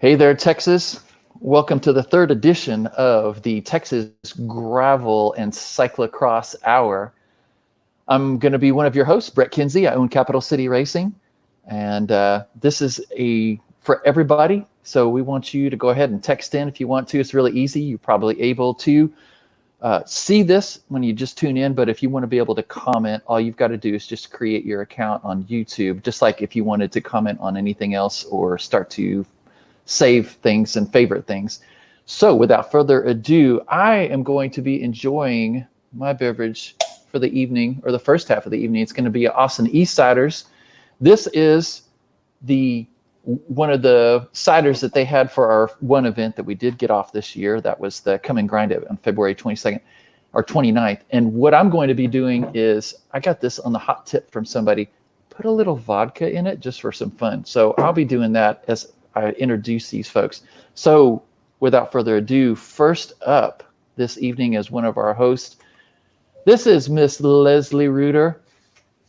Hey there, Texas. Welcome to the third edition of the Texas Gravel and Cyclocross Hour. I'm going to be one of your hosts, Brett Kinsey. I own Capital City Racing, and this is for everybody. So we want you to go ahead and text in if you want to. It's really easy. You're probably able to see this when you just tune in, but if you want to be able to comment, all you've got to do is just create your account on YouTube, just like if you wanted to comment on anything else or start to save things and favorite things. So without further ado, I am going to be enjoying my beverage for the evening, or the first half of the evening. It's going to be Austin East Ciders. This is one of the ciders that they had for our one event that we did get off this year. That was the Come and Grind It on February 22nd or 29th. And what I'm going to be doing is, I got this on the hot tip from somebody, put a little vodka in it just for some fun. So I'll be doing that as I introduce these folks. So without further ado, first up this evening as one of our hosts, this is Miss Leslie Reuter.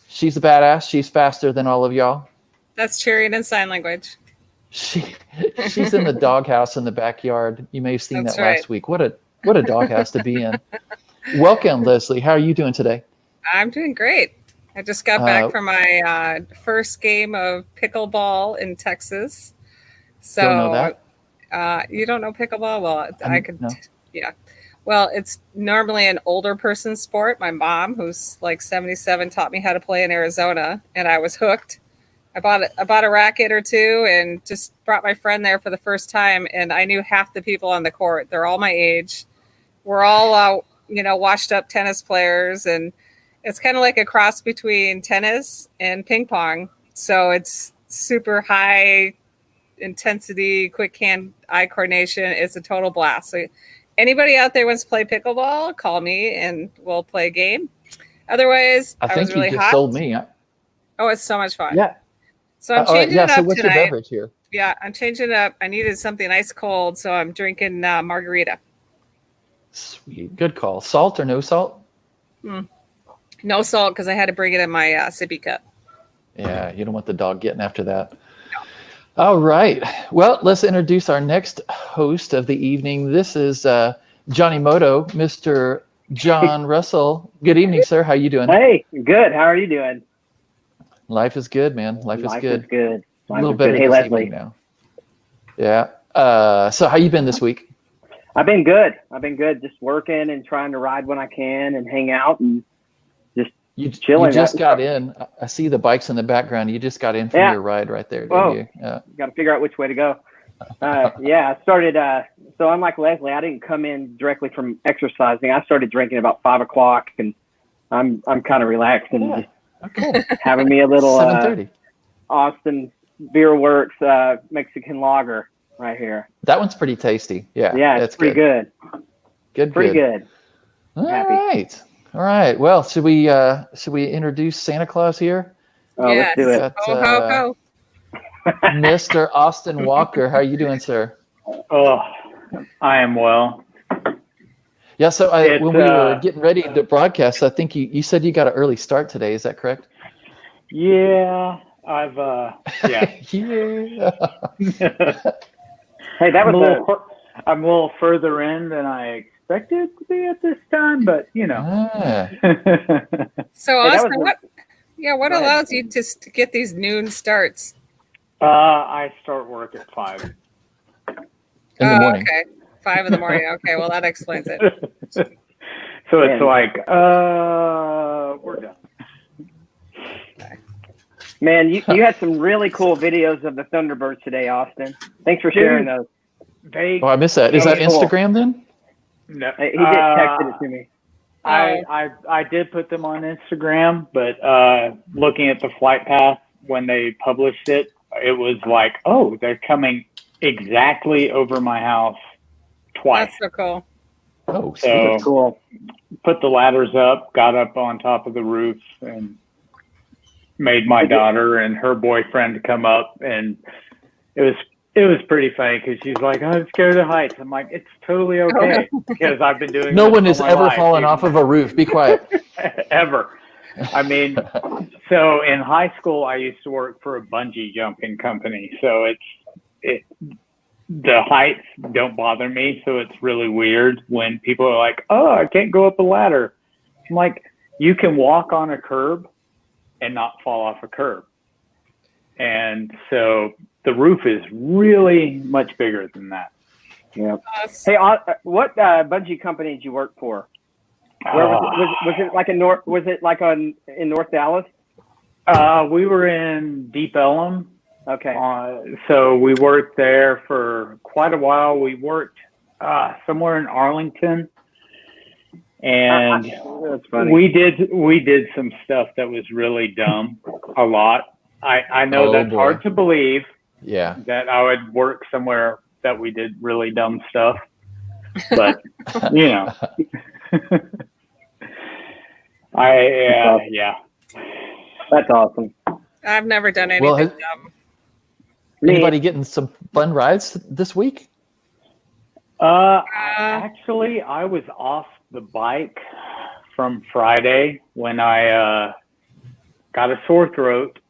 She's a badass. She's faster than all of y'all. That's cheering in sign language. She's in the doghouse in the backyard. You may have seen That's that right. last week. What a doghouse to be in. Welcome, Leslie. How are you doing today? I'm doing great. I just got back from my first game of pickleball in Texas. So don't know that. You don't know pickleball? Well, I could. No. Yeah. Well, it's normally an older person's sport. My mom, who's like 77, taught me how to play in Arizona, and I was hooked. I bought a racket or two and just brought my friend there for the first time, and I knew half the people on the court. They're all my age. We're all washed up tennis players, and it's kind of like a cross between tennis and ping pong. So it's super high intensity, quick hand-eye coordination. It's a total blast. So anybody out there wants to play pickleball, call me and we'll play a game. Otherwise, I think was really you just hot. sold me. Oh, it's so much fun. Yeah. So I'm changing it up so what's tonight. your beverage here? Yeah, I'm changing it up. I needed something ice cold, so I'm drinking margarita. Sweet. Good call. Salt or no salt? No salt, because I had to bring it in my sippy cup. Yeah, you don't want the dog getting after that. No. All right. Well, let's introduce our next host of the evening. This is Johnny Moto, Mr. John Russell. Good evening, sir. How you doing? Hey, good. How are you doing? Life is good, man. Life is good. A little better Hey, this Leslie. evening now. Yeah. So how you been this week? I've been good. Just working and trying to ride when I can and hang out and just chilling. You just got in. I see the bikes in the background. You just got in from your ride right there, didn't you? Yeah. Got to figure out which way to go. I started. So unlike Leslie, I didn't come in directly from exercising. I started drinking about 5 o'clock, and I'm kind of relaxed and just having me a little 7:30. Austin Beer Works Mexican lager right here. That one's pretty tasty. Yeah. Yeah, it's pretty good. Pretty good. All right. Well, should we introduce Santa Claus here? Oh, yes. Let's do it. Ho. Mr. Austin Walker, how are you doing, sir? Oh, I am well. Yeah. So when we were getting ready to broadcast, I think you said you got an early start today. Is that correct? Yeah, I've yeah. Yeah. Hey, that was I'm a little further in than I expected to be at this time, but So Austin, what allows you to get these noon starts? I start work at 5 in the morning. Okay, 5 in the morning. Okay, well that explains it. So it's like we're done. Man, you had some really cool videos of the Thunderbirds today, Austin. Thanks for sharing those. I missed that. Is that Instagram then? No, he just texted it to me. I did put them on Instagram, but looking at the flight path when they published it, it was like, oh, they're coming exactly over my house twice. That's so cool. Oh, so cool. Put the ladders up, got up on top of the roof, and made my daughter and her boyfriend come up, and it was pretty funny because she's like, I'm scared of heights. I'm like, it's totally okay because I've been doing. No one has ever fallen off of a roof. Be quiet. Ever. I mean, so in high school, I used to work for a bungee jumping company. So the heights don't bother me, so it's really weird when people are like, "Oh, I can't go up a ladder." I'm like, you can walk on a curb and not fall off a curb. And so the roof is really much bigger than that. Yeah. Hey, what bungee company did you work for? Where was it like in North? Was it like in North Dallas? We were in Deep Ellum. Okay. So we worked there for quite a while. We worked somewhere in Arlington, and that's funny. we did some stuff that was really dumb. A lot. I know that's hard to believe. Yeah. That I would work somewhere that we did really dumb stuff, but you know, yeah. That's awesome. I've never done anything dumb. Anybody getting some fun rides this week? Actually, I was off the bike from Friday when I got a sore throat,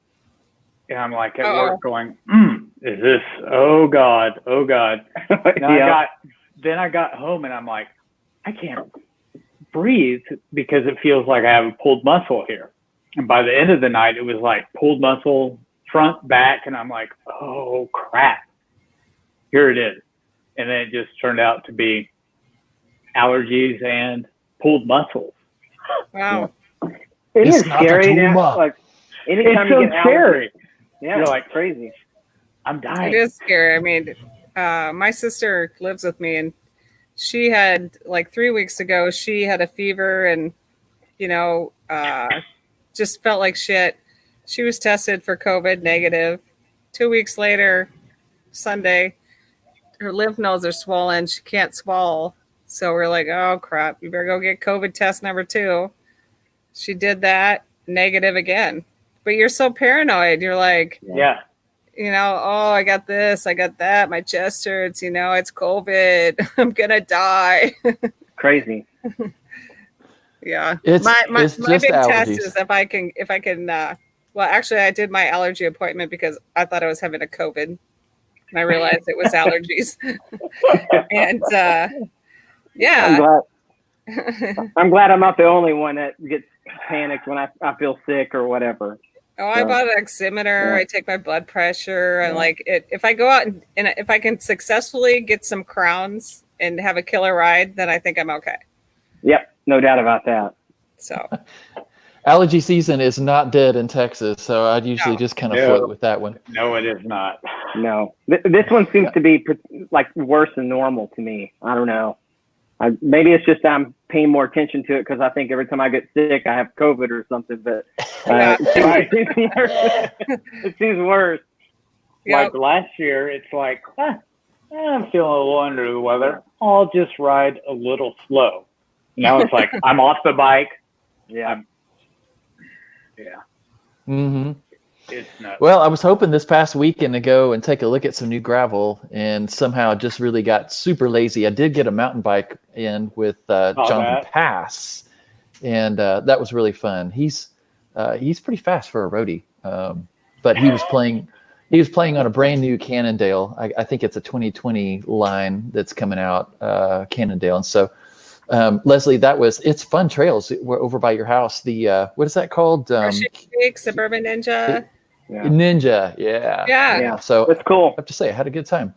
and I'm like at work going, "Is this? Oh God!" Then I got home and I'm like, I can't breathe because it feels like I have a pulled muscle here. And by the end of the night, it was like pulled muscle, front, back, and I'm like, oh crap, here it is. And then it just turned out to be allergies and pulled muscles. Wow. It is scary now. Like anytime it's you get scary. Yeah, you're like crazy. I'm dying. It is scary. I mean, my sister lives with me, and she had like 3 weeks ago, she had a fever and, just felt like shit. She was tested for COVID negative. 2 weeks later, Sunday, her lymph nodes are swollen. She can't swallow. So we're like, oh crap, you better go get COVID test number 2. She did that, negative again. But you're so paranoid. You're like, yeah. Oh, I got this, I got that. My chest hurts, it's COVID. I'm going to die. Crazy. Yeah. It's my just big allergies. test is if I can, well, actually I did my allergy appointment because I thought I was having a COVID and I realized it was allergies. And, yeah. I'm glad I'm not the only one that gets panicked when I feel sick or whatever. Oh, I bought an oximeter. Yeah. I take my blood pressure. And like it, if I go out and if I can successfully get some crowns and have a killer ride, then I think I'm okay. Yep. No doubt about that. So allergy season is not dead in Texas. So I'd usually just kind of float with that one. No, it is not. No, this one seems to be like worse than normal to me. I don't know. Maybe it's just I'm paying more attention to it because I think every time I get sick, I have COVID or something. But it seems worse. Like last year, it's like, I'm feeling a little under the weather. I'll just ride a little slow. Now it's like I'm off the bike. Yeah. Mm-hmm. It's nuts. Well, I was hoping this past weekend to go and take a look at some new gravel, and somehow just really got super lazy. I did get a mountain bike in with Jonathan Pass, and that was really fun. He's pretty fast for a roadie, but he was playing on a brand new Cannondale. I think it's a 2020 line that's coming out, Cannondale, and so. Leslie, it's fun trails. We're over by your house. The what is that called? Suburban Ninja. Ninja, yeah. So that's cool. I have to say, I had a good time.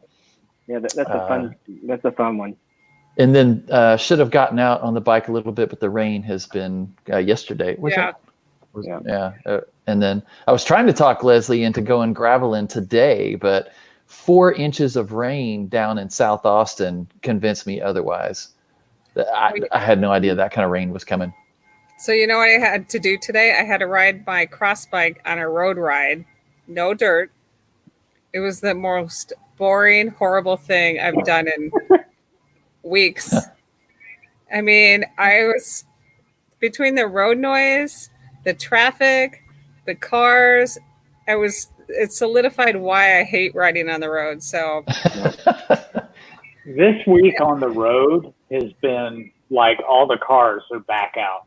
Yeah, that's a fun one. And then should have gotten out on the bike a little bit, but the rain has been yesterday. And then I was trying to talk Leslie into going graveling today, but 4 inches of rain down in South Austin convinced me otherwise. I had no idea that kind of rain was coming. So you know what I had to do today? I had to ride my cross bike on a road ride. No dirt. It was the most boring, horrible thing I've done in weeks. I mean, I was between the road noise, the traffic, the cars. It solidified why I hate riding on the road. So this week on the road has been like all the cars are back out.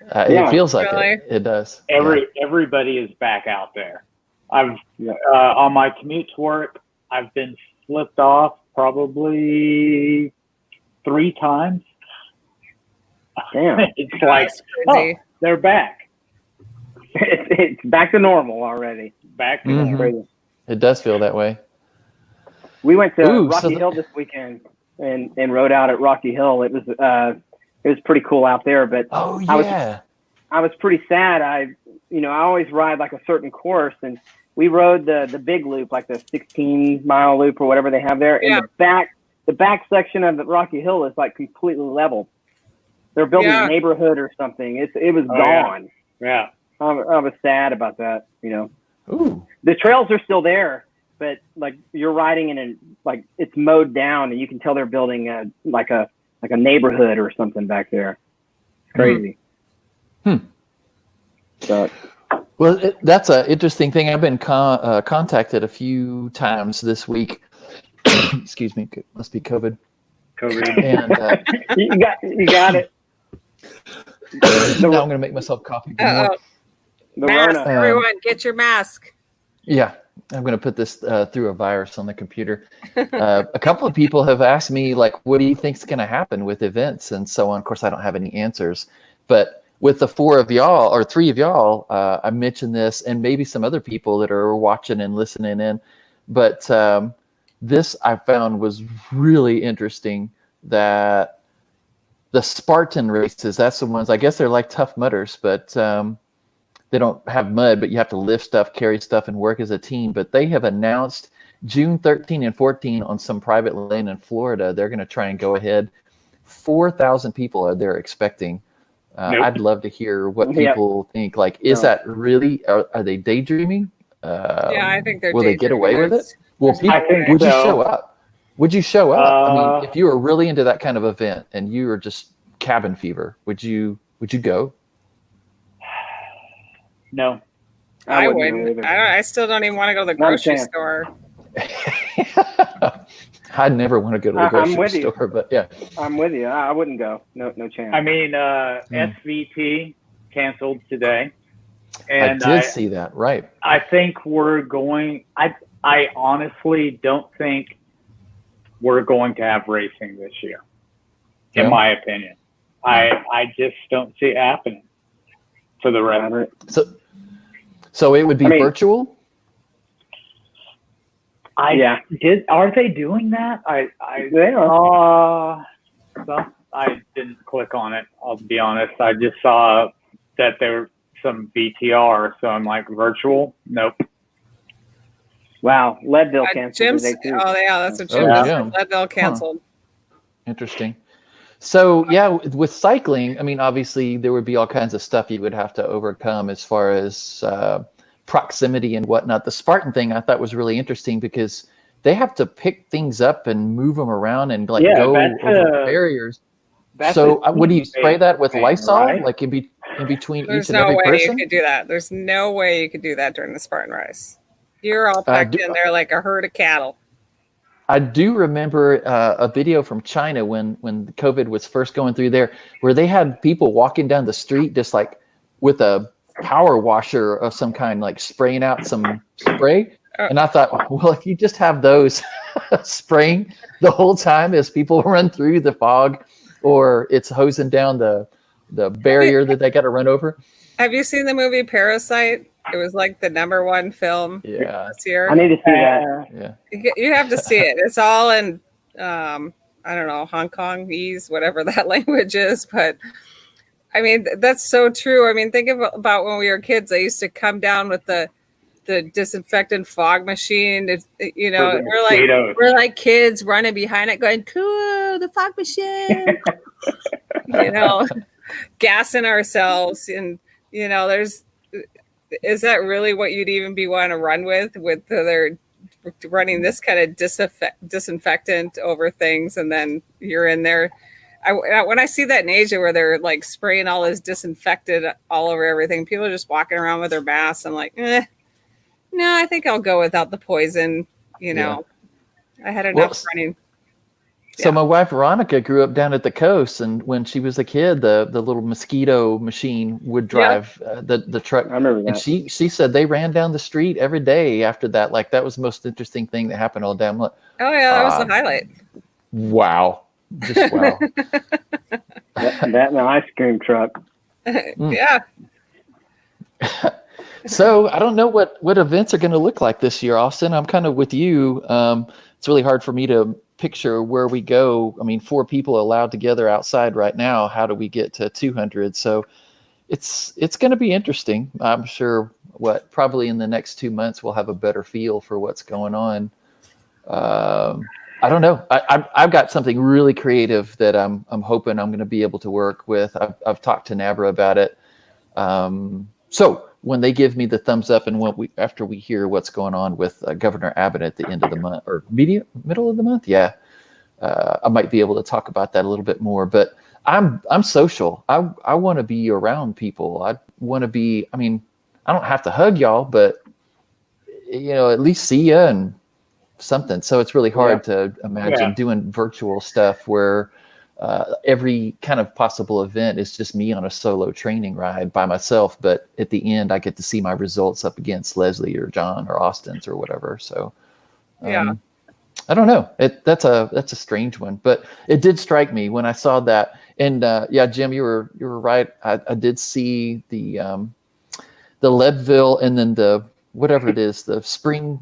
It feels like it does. Everybody is back out there. I've on my commute to work, I've been flipped off probably 3 times. Damn. It's like, That's crazy. oh, they're back. It's back to normal already. Back to Mhm. normal. Crazy. It does feel that way. We went to Ooh, Rocky Hill this weekend and rode out at Rocky Hill. It was pretty cool out there, but Oh I was yeah. I was pretty sad. I always ride like a certain course, and we rode the big loop, like the 16-mile loop or whatever they have there. Yeah. And the back section of the Rocky Hill is like completely level. They're building Yeah. a neighborhood or something. It was Oh, yeah. gone. Yeah. I was sad about that. Ooh. The trails are still there, but like you're riding like it's mowed down, and you can tell they're building a neighborhood or something back there. It's crazy. So, Well, that's an interesting thing. I've been contacted a few times this week. Excuse me, it must be COVID. And you got it. now I'm going to make myself coffee. Uh-oh. The Mask, Rona. everyone, get your mask. Yeah, I'm going to put this through a virus on the computer. A couple of people have asked me, like, what do you think's going to happen with events and so on? Of course, I don't have any answers. But with the 4 of y'all or 3 of y'all, I mentioned this, and maybe some other people that are watching and listening in. But this I found was really interesting, that the Spartan races, that's the ones, I guess they're like Tough Mudders, but they don't have mud, but you have to lift stuff, carry stuff, and work as a team. But they have announced June 13 and 14 on some private land in Florida, they're going to try and go ahead. 4,000 people are there expecting. Nope. I'd love to hear what people think. Like, is that really, are they daydreaming? Yeah, I think they're Will they get away with it? Will There's people, I think would you so. show up? Would you show up? I mean, Uh, if you were really into that kind of event and you were just cabin fever, would you go? No. I wouldn't wouldn't. either. I still don't even want to go to the Not a grocery chance. store. I never want to go to the I'm grocery with you. store, but yeah. I'm with you. I wouldn't go. No chance. I mean, SVT canceled today. And I did see that, right. I think we're going, I honestly don't think we're going to have racing this year, in No? my opinion. I just don't see it happening for the rest of it. So it would be virtual? Are they doing that? They are. Well, I didn't click on it. I'll be honest. I just saw that there were some VTR, so I'm like, virtual? Nope. Wow, Leadville canceled Jim's. today too. Oh yeah, that's what Oh, Jim yeah. said. Leadville canceled. Interesting. So yeah, with cycling, I mean, obviously there would be all kinds of stuff you would have to overcome as far as proximity and whatnot. The Spartan thing I thought was really interesting because they have to pick things up and move them around and like go over barriers. So would you spray that with Lysol, right? like in between There's each and no every way person? you could do that. There's no way you could do that during the Spartan race. You're all packed in there like a herd of cattle. I do remember a video from China when COVID was first going through there, where they had people walking down the street just like with a power washer of some kind, like spraying out some spray. And I thought, well, if you just have those spraying the whole time as people run through the fog, or it's hosing down the barrier that they got to run over. Have you seen the movie Parasite? It was like the #1 film this year. I need to see that. Yeah. You have to see it. It's all in, I don't know, Hong Kongese, whatever that language is. But I mean, that's so true. I mean, think about when we were kids. I used to come down with the disinfectant fog machine. It's, we're like kids running behind it, going, "Cool, the fog machine!" Gassing ourselves, and is that really what you'd even be want to run with they're running this kind of disinfectant over things, and then you're in there. When I see that in Asia where they're like spraying all this disinfectant all over everything, people are just walking around with their masks. I'm like, no, I think I'll go without the poison. I had enough running. So my wife Veronica grew up down at the coast, and when she was a kid, the little mosquito machine would drive the truck. I remember that. And she said they ran down the street every day after that. Like that was the most interesting thing that happened all day. I'm like, Oh yeah, that was the highlight. wow, just wow. that and the ice cream truck. Yeah. So I don't know what events are going to look like this year, Austin. I'm kind of with you. It's really hard for me to picture where we go. I mean, 4 people allowed together outside right now. How do we get to 200? So it's going to be interesting. I'm sure probably in the next 2 months we'll have a better feel for what's going on. I don't know. I've got something really creative that I'm hoping I'm going to be able to work with. I've talked to NABRA about it. So when they give me the thumbs up and after we hear what's going on with Governor Abbott at the end of the month or middle of the month, I might be able to talk about that a little bit more. But I'm social. I want to be around people. I want to be. I mean, I don't have to hug y'all, but at least see you and something. So it's really hard to imagine doing virtual stuff where every kind of possible event is just me on a solo training ride by myself. But at the end, I get to see my results up against Leslie or John or Austin's or whatever. So I don't know. That's a strange one, but it did strike me when I saw that. And Jim, you were right. I did see the Leadville and then the whatever it is, the spring.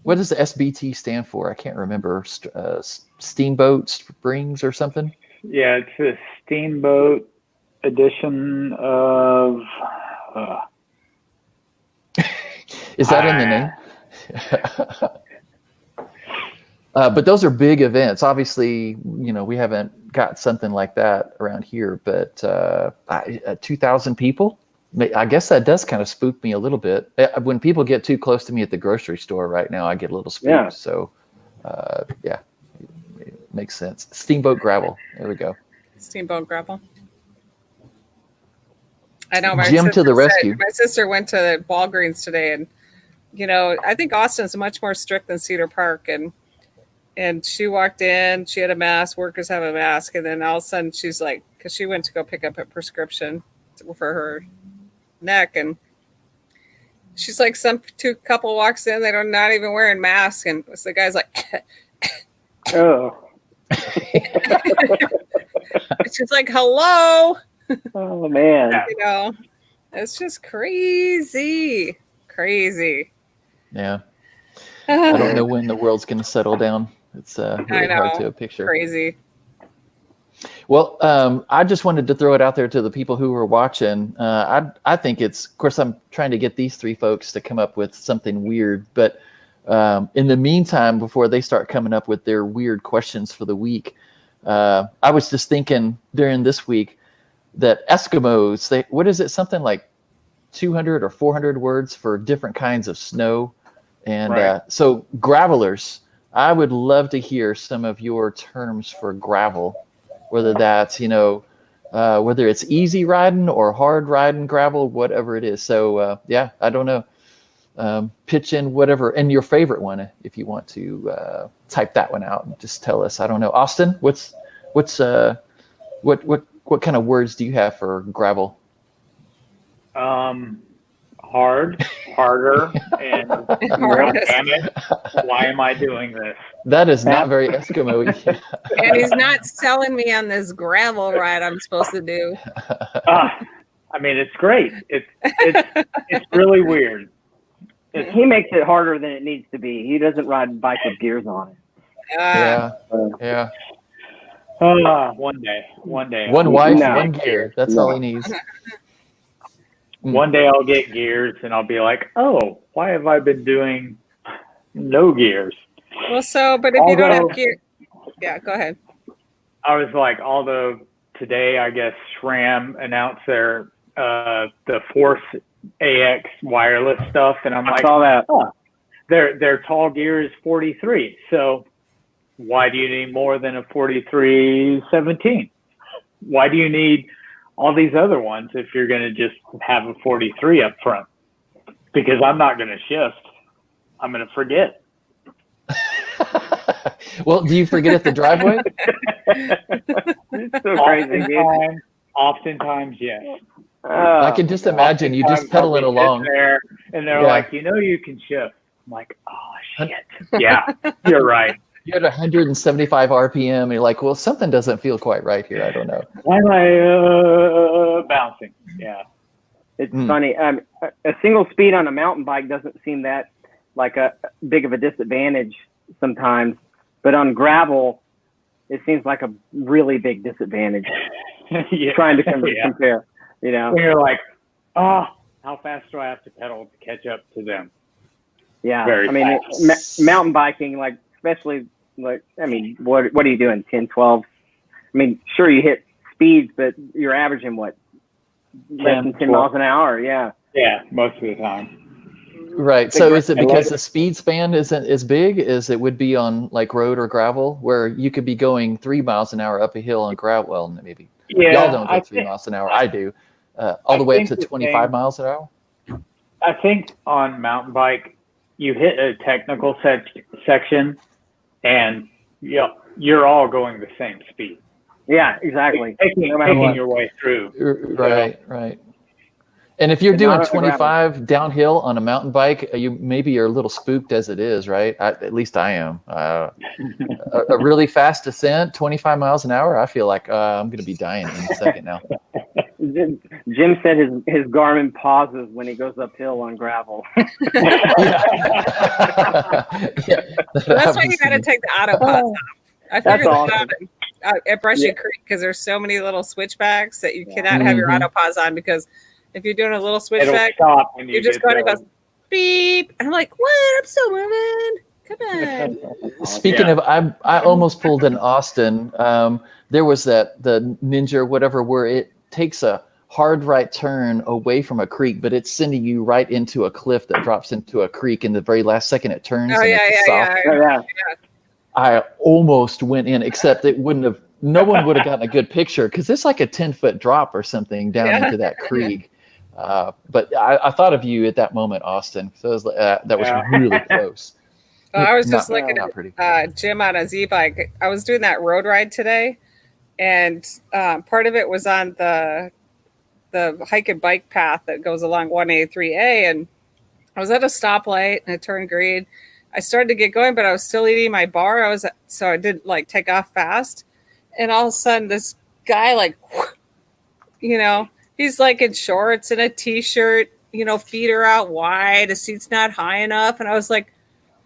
What does the SBT stand for? I can't remember. Steamboat Springs or something. Yeah, it's a steamboat edition of. Is that in the name? But those are big events. Obviously, we haven't got something like that around here. But 2,000 people. I guess that does kind of spook me a little bit. When people get too close to me at the grocery store right now, I get a little spooked. Yeah. So, it makes sense. Steamboat Gravel. There we go. Steamboat Gravel. I know. Jim to the rescue. My sister went to Walgreens today, and I think Austin's much more strict than Cedar Park, and she walked in. She had a mask. Workers have a mask, and then all of a sudden she's like, because she went to go pick up a prescription for her neck, and she's like, some couple walks in, they're not even wearing masks, and so the guy's like, Oh. she's like, hello. Oh man. It's just crazy. Yeah. I don't know when the world's going to settle down. It's really hard to picture. Crazy. Well, I just wanted to throw it out there to the people who were watching. I think of course, I'm trying to get these 3 folks to come up with something weird. But in the meantime, before they start coming up with their weird questions for the week, I was just thinking during this week that Eskimos, what is it, something like 200 or 400 words for different kinds of snow. And so gravelers, I would love to hear some of your terms for gravel. Whether that's, whether it's easy riding or hard riding gravel, whatever it is. So, I don't know. Pitch in whatever, and your favorite one, if you want to type that one out and just tell us. I don't know. Austin, what kind of words do you have for gravel? Hard, harder, and damn it, why am I doing this? That is not very Eskimo-y. And he's not selling me on this gravel ride I'm supposed to do. I mean, it's great. It's really weird. He makes it harder than it needs to be. He doesn't ride a bike with gears on it. Yeah. One day. One wife, one gear. That's all he needs. One day I'll get gears and I'll be like, oh, why have I been doing no gears? Well, but if you don't have gear, go ahead. I was like, although today I guess SRAM announced their the Force AX wireless stuff, and I'm like, I saw that. Their tall gear is 43. So why do you need more than a 43/17? Why do you need all these other ones if you're going to just have a 43 up front? Because I'm not going to shift. I'm going to forget. Well, do you forget at the driveway? It's so crazy, dude. Oftentimes, yes. I can just imagine you just Oftentimes I'll pedaling be along. sitting there, and they're Yeah. like, you can shift. I'm like, oh, shit. Yeah, you're right. You're at 175 RPM. And you're like, well, something doesn't feel quite right here. I don't know. Why am I bouncing? Yeah. It's funny. A single speed on a mountain bike doesn't seem that like a big of a disadvantage sometimes, but on gravel, it seems like a really big disadvantage. Yeah. Trying to compare, you know. When you're like, oh, how fast do I have to pedal to catch up to them? Yeah, Very I mean, mountain biking, like especially like, I mean, what are you doing? 10, 12? I mean, sure you hit speeds, but you're averaging what? Less than 10 miles an hour. Yeah. Yeah, most of the time. Right. So is it because the speed span isn't as big as it would be on like road or gravel, where you could be going 3 miles an hour up a hill on gravel? Well, maybe y'all don't go 3 miles an hour. I do. All the way up to 25 miles an hour. I think on mountain bike, you hit a technical section, and you're all going the same speed. Yeah, exactly. Taking your way through. Right, right. And if you're doing 25 downhill on a mountain bike, you're a little spooked as it is, right? At least I am. A really fast descent, 25 miles an hour, I feel like I'm going to be dying in a second now. Jim said his Garmin pauses when he goes uphill on gravel. That's why you got to take the auto pause off. I figured that out at Brushy Creek, because there's so many little switchbacks that you cannot have your auto pause on, because if you're doing a little switchback, you're just going to go beep. And I'm like, what? I'm still moving. Come on. Speaking of, I almost pulled in Austin. There was the Ninja, whatever, where it takes a hard right turn away from a creek, but it's sending you right into a cliff that drops into a creek in the very last second it turns. Oh, yeah. I almost went in, except it wouldn't have. No one would have gotten a good picture because it's like a 10-foot drop or something down into that creek. But I thought of you at that moment, Austin. So it was, that was really close. Well, I was just looking at Jim on a Z-bike. I was doing that road ride today, and part of it was on the hike and bike path that goes along 183A, and I was at a stoplight and it turned green. I started to get going, but I was still eating my bar. So I didn't like take off fast. And all of a sudden this guy, like, he's like in shorts and a t-shirt, feet are out wide, the seat's not high enough. And I was like,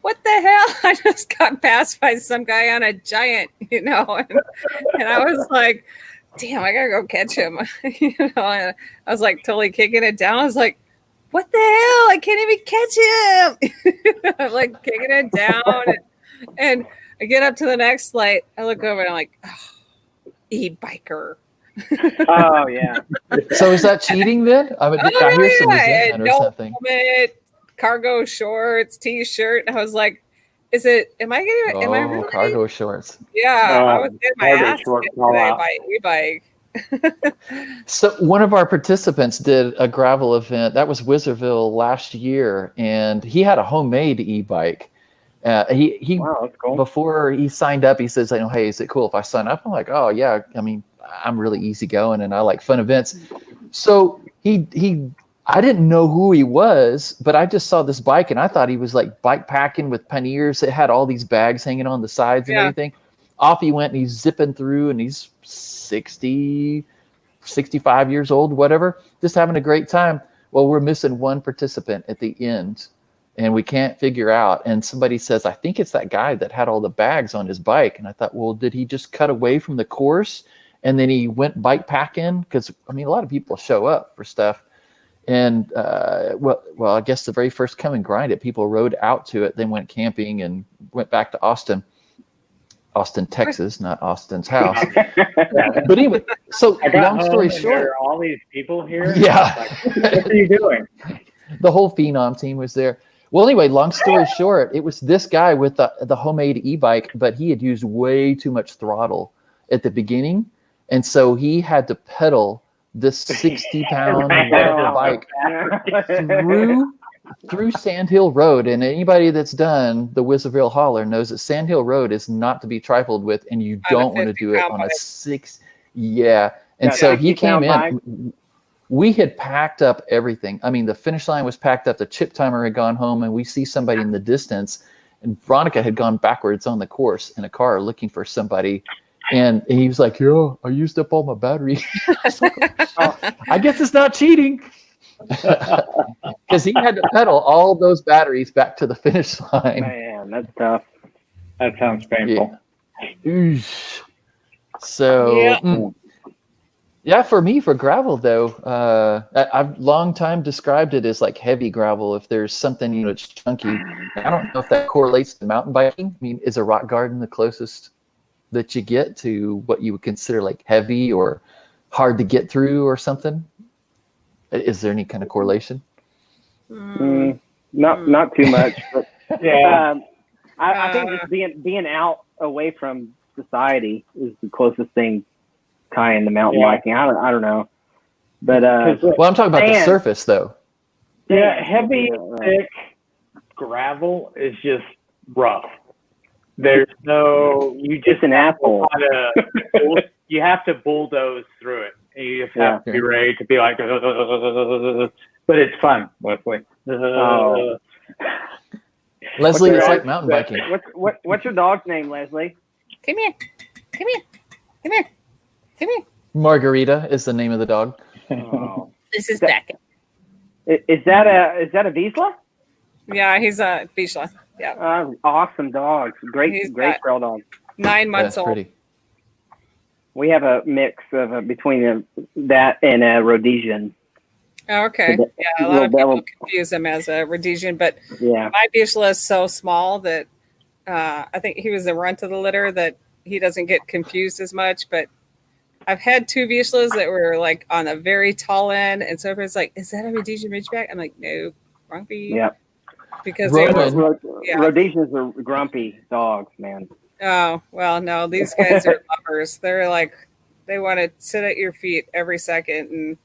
what the hell? I just got passed by some guy on a giant, and I was like, damn, I gotta go catch him. And I was like totally kicking it down. I was like, what the hell? I can't even catch him. I'm like kicking it down. And I get up to the next light. I look over and I'm like, oh, e-biker. Oh, yeah. So is that cheating then? I mean, I hear some resentment or something. Helmet, cargo shorts, t-shirt. And I was like, am I really? Cargo shorts. Yeah, I was getting my ass kicked today by e-bike. So one of our participants did a gravel event. That was Wizardville last year, and he had a homemade e-bike. Wow, that's cool. Before he signed up, he says, hey, is it cool if I sign up? I'm like, oh yeah. I mean, I'm really easygoing and I like fun events. So I didn't know who he was, but I just saw this bike and I thought he was like bike packing with panniers. It had all these bags hanging on the sides and everything. Off he went and he's zipping through, and he's 60, 65 years old, whatever, just having a great time. Well, we're missing one participant at the end and we can't figure out. And somebody says, I think it's that guy that had all the bags on his bike. And I thought, well, did he just cut away from the course and then he went bike packing? Because I mean, a lot of people show up for stuff. And well, I guess the very first come and grind it, people rode out to it, then went camping and went back to Austin, Texas, not Austin's house. But anyway, so long story short, there are all these people here. Yeah. Like, what are you doing? The whole Phenom team was there. Well, anyway, long story short, it was this guy with the homemade e-bike, but he had used way too much throttle at the beginning. And so he had to pedal this 60-pound whatever bike through Sandhill Road, and anybody that's done the Wizardville Holler knows that Sandhill Road is not to be trifled with, and you don't want to do it on a 6. Yeah. And so he came in. We had packed up everything. I mean, the finish line was packed up. The chip timer had gone home, and we see somebody in the distance. And Veronica had gone backwards on the course in a car looking for somebody. And he was like, "Yo, I used up all my battery." I guess it's not cheating. Because he had to pedal all those batteries back to the finish line. Man, that's tough. That sounds painful. Yeah. So, yeah, for me, for gravel though, I've long time described it as like heavy gravel. If there's something, it's chunky. I don't know if that correlates to mountain biking. I mean, is a rock garden the closest that you get to what you would consider like heavy or hard to get through or something? Is there any kind of correlation? Not too much. But, Yeah. I think just being out away from society is the closest thing tying the mountain biking. I don't know. But well, I'm talking about the surface though. Yeah, heavy, thick gravel is just rough. There's no, you just an asshole. You have to bulldoze through it. You just have to be ready to be like, but it's fun, Leslie. Leslie, it's like mountain biking. What's your dog's name, Leslie? Come here. Come here. Come here. Come here. Margarita is the name of the dog. Oh. This is Beckett. Is that a Vizsla? Yeah, he's a Vizsla. Yeah. Awesome dog. Great trail dog. 9 months old. Pretty. We have a mix of between that and a Rhodesian. Oh, okay. So yeah, a lot of people confuse him as a Rhodesian, but my Vizsla is so small that I think he was the runt of the litter that he doesn't get confused as much. But I've had 2 Vizslas that were like on a very tall end, and so everybody's like, "Is that a Rhodesian Ridgeback?" I'm like, "No, grumpy." Yeah. Because Rhodesians are grumpy dogs, man. Oh, well, no, these guys are lovers. They're like, they want to sit at your feet every second. And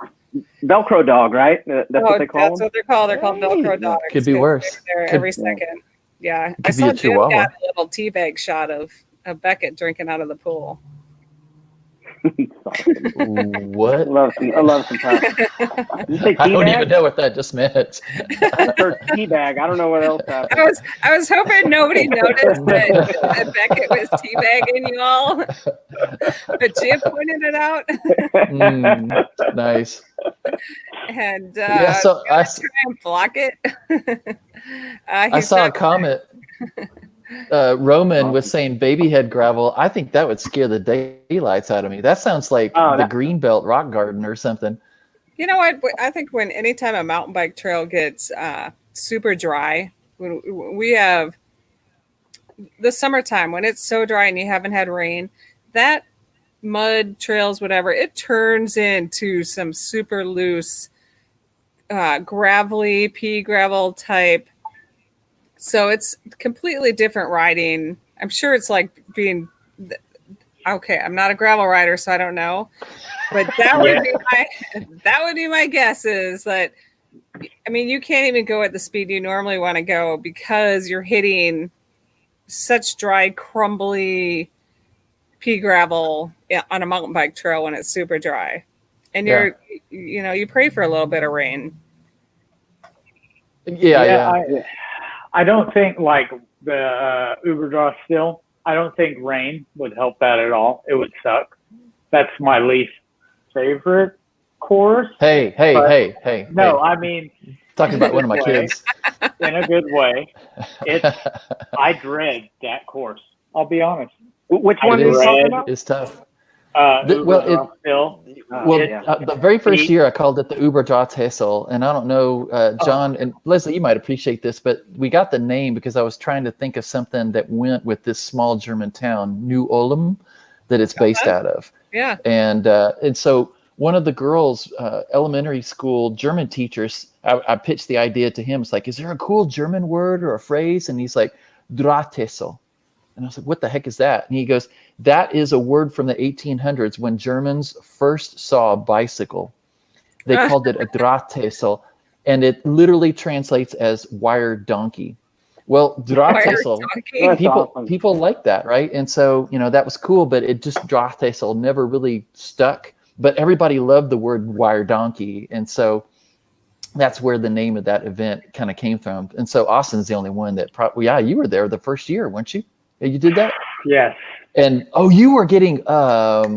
Velcro dog, right? That's what they call them? That's what they're called. They're called Velcro dogs. Could be worse. They're there every second. Yeah. I Could saw be a Jim Chihuahua. got a little teabag shot of Beckett drinking out of the pool. What? I love some time. You say I don't teabag? even know what that just meant. Or teabag. I don't know what else happened. I was hoping nobody noticed that Beckett was teabagging you all, but Jim pointed it out. Nice. And so I try and block it. I saw a comment. Roman was saying baby head gravel. I think that would scare the daylights out of me. That sounds like the Greenbelt Rock Garden or something. You know what? I think anytime a mountain bike trail gets super dry, when we have the summertime when it's so dry and you haven't had rain, that mud trails, whatever, it turns into some super loose, gravelly pea gravel type. So it's completely different riding. I'm sure it's like being okay. I'm not a gravel rider, so I don't know. But that would be my guess is that, I mean, you can't even go at the speed you normally want to go because you're hitting such dry, crumbly pea gravel on a mountain bike trail when it's super dry, and you pray for a little bit of rain. I don't think like the Uberdraw still. I don't think rain would help that at all. It would suck. That's my least favorite course. Hey. No, I mean talking about one of my kids. In a good way. I dread that course. I'll be honest. Which one is talking about? It's tough. The very first year I called it the Uberdrahtessel, and I don't know, John and Leslie, you might appreciate this, but we got the name because I was trying to think of something that went with this small German town, New Ulm, that it's based out of. Yeah. And so one of the girls, elementary school German teachers, I pitched the idea to him. It's like, is there a cool German word or a phrase? And he's like, Drahtessel. And I was like, what the heck is that? And he goes, that is a word from the 1800s when Germans first saw a bicycle. They called it a Drahtessel. and it literally translates as wire donkey. Well, drachtesel, That's people awesome. people like that, right? And so, that was cool, but it just drachtesel never really stuck. But everybody loved the word wire donkey, and so that's where the name of that event kind of came from. And so Austin's the only one that probably, you were there the first year, weren't you? You did that? Yes. And you were getting a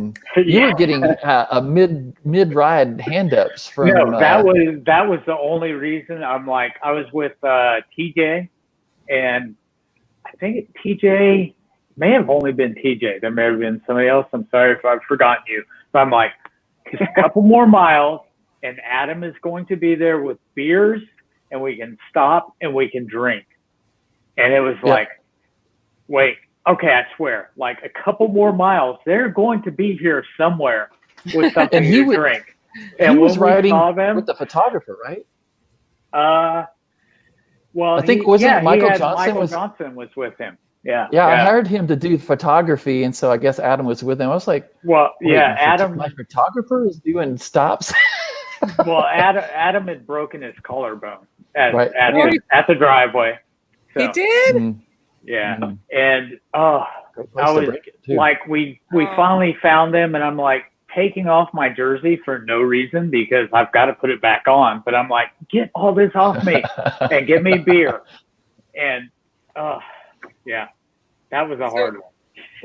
mid ride hand ups from. No, that was the only reason. I was with TJ, and I think TJ may have only been TJ. There may have been somebody else. I'm sorry if I've forgotten you. But I'm like, just a couple more miles, and Adam is going to be there with beers, and we can stop and we can drink. And it was like, wait, okay, I swear, like a couple more miles, they're going to be here somewhere with something to drink. And he was riding them, with the photographer, right? Well, I think wasn't Michael Johnson Michael Johnson was with him. Yeah. Yeah, I hired him to do photography, and so I guess Adam was with him. I was like, well, yeah, Adam, my photographer is doing stops. Well, Adam had broken his collarbone at the driveway. So, he did? Mm. Yeah. Mm. And I was like, we finally found them, and I'm like taking off my jersey for no reason because I've got to put it back on. But I'm like, get all this off me and give me beer. And yeah, that was a hard one.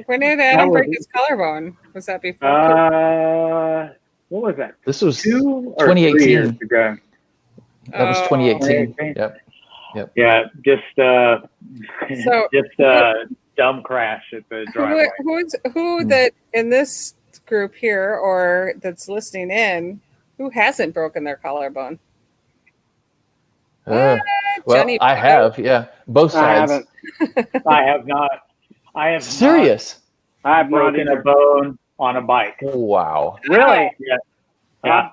When did Adam break his collarbone? Was that before? What was that? This was 2 or 3 years 2018. ago. That was 2018. 2018. Yep. Yeah, just dumb crash at the driveway. Who that in this group here or that's listening in, who hasn't broken their collarbone? Well, Jenny, I have, both sides. I have not. I have serious. I have broken a bone on a bike. Wow. Really? Yeah.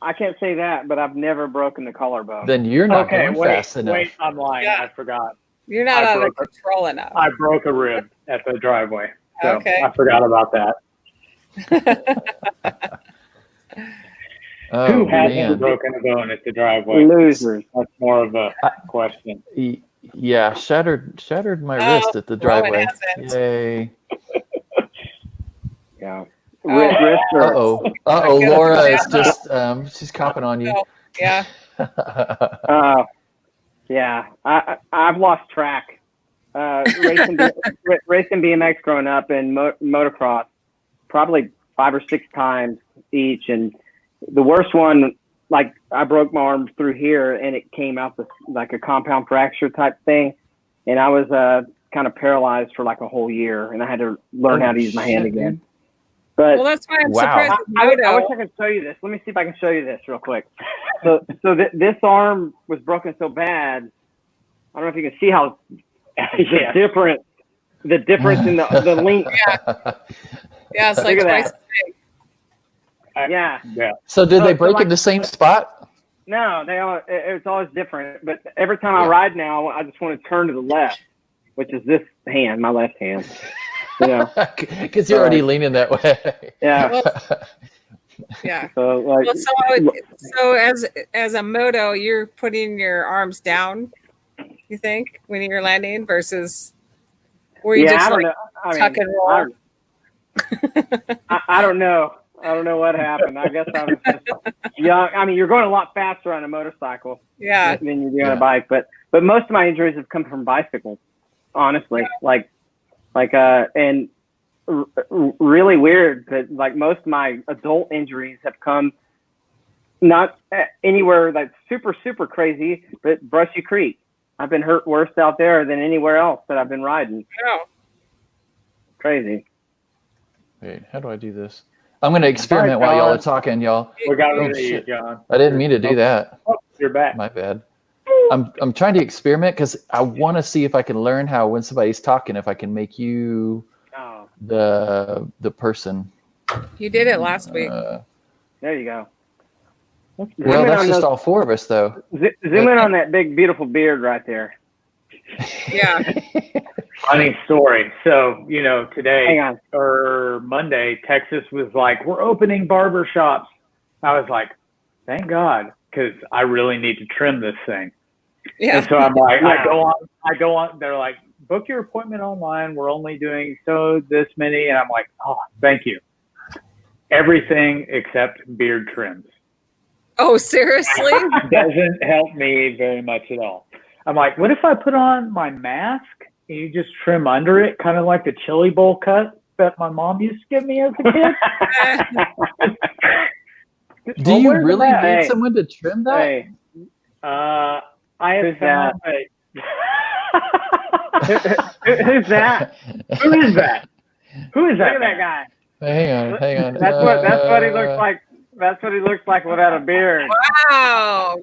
I can't say that, but I've never broken the collarbone. Then you're not going fast enough. Wait, I'm lying. I forgot. You're not under control enough. I broke a rib at the driveway. So Okay. I forgot about that. Who hasn't broken a bone at the driveway? Losers. That's more of a question. Yeah, shattered my wrist at the driveway. Yay. Yeah. Laura is just she's copping on you. Yeah. Yeah. I've lost track. Racing BMX growing up and motocross, probably 5 or 6 times each, and the worst one, like I broke my arm through here, and it came out like a compound fracture type thing, and I was kind of paralyzed for like a whole year, and I had to learn how to use my hand again. But well, that's why I'm surprised. I wish I could show you this. Let me see if I can show you this real quick. So this arm was broken so bad. I don't know if you can see how the difference in the length. Yeah, it's like twice as big. Yeah. So did they break in the same spot? No, it's always different. But every time I ride now, I just want to turn to the left, which is this hand, my left hand. Because you're already leaning that way. Yeah. Yeah. So so as a moto, you're putting your arms down, you think, when you're landing versus where you just tuck and roll? I don't know. I don't know what happened. I guess I was just young. I mean, you're going a lot faster on a motorcycle than you do on a bike. But most of my injuries have come from bicycles, honestly. And really weird that like most of my adult injuries have come not anywhere that's super, super crazy, but Brushy Creek. I've been hurt worse out there than anywhere else that I've been riding. Oh. Crazy. Wait, how do I do this? I'm going to experiment while y'all are talking, y'all. We got rid of you, John. I didn't mean to do that. Oh, you're back. My bad. I'm trying to experiment because I want to see if I can learn how when somebody's talking, if I can make you the person. You did it last week. There you go. Well, that's just all 4 of us, though. Zoom in on that big, beautiful beard right there. Yeah. Funny story. So, today or Monday, Texas was like, we're opening barber shops. I was like, thank God. because I really need to trim this thing. Yeah. And so I'm like, I go on. They're like, book your appointment online. We're only doing this many. And I'm like, oh, thank you. Everything except beard trims. Oh, seriously? Doesn't help me very much at all. I'm like, what if I put on my mask and you just trim under it, kind of like the chili bowl cut that my mom used to give me as a kid? Do you really need Hey. someone to trim that? Hey, I have Who's found who's that? Who is that? Who is Look that? at that guy. Hang on. That's what he looks like. That's what he looks like without a beard. Wow.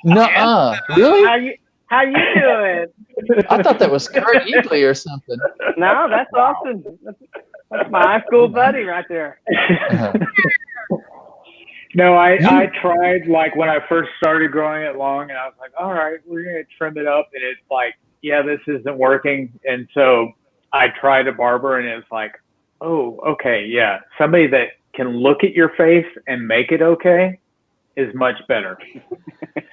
Nuh-uh. Really? How you doing? I thought that was Kurt Eagley or something. No, that's Austin. That's my high school buddy right there. Uh-huh. No, I tried, like, when I first started growing it long, and I was like, all right, we're going to trim it up. And it's like, yeah, this isn't working. And so I tried a barber, and it's like, oh, okay, yeah. Somebody that can look at your face and make it okay is much better.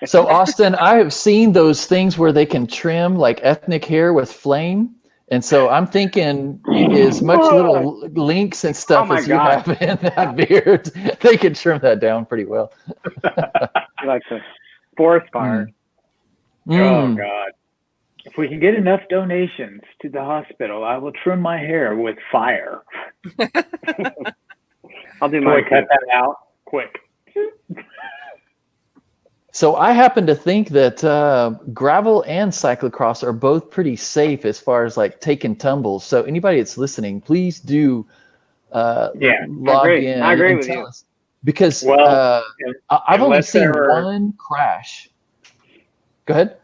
So, Austin, I have seen those things where they can trim like ethnic hair with flame. And so I'm thinking as much little links and stuff as you have in that beard, they can trim that down pretty well. Like the forest fire. Oh, God. If we can get enough donations to the hospital, I will trim my hair with fire. I'll do Can my we cut that out quick? So I happen to think that gravel and cyclocross are both pretty safe as far as like taking tumbles. So anybody that's listening, please do log in I agree and with tell you. us. Because I've only seen one crash. Go ahead.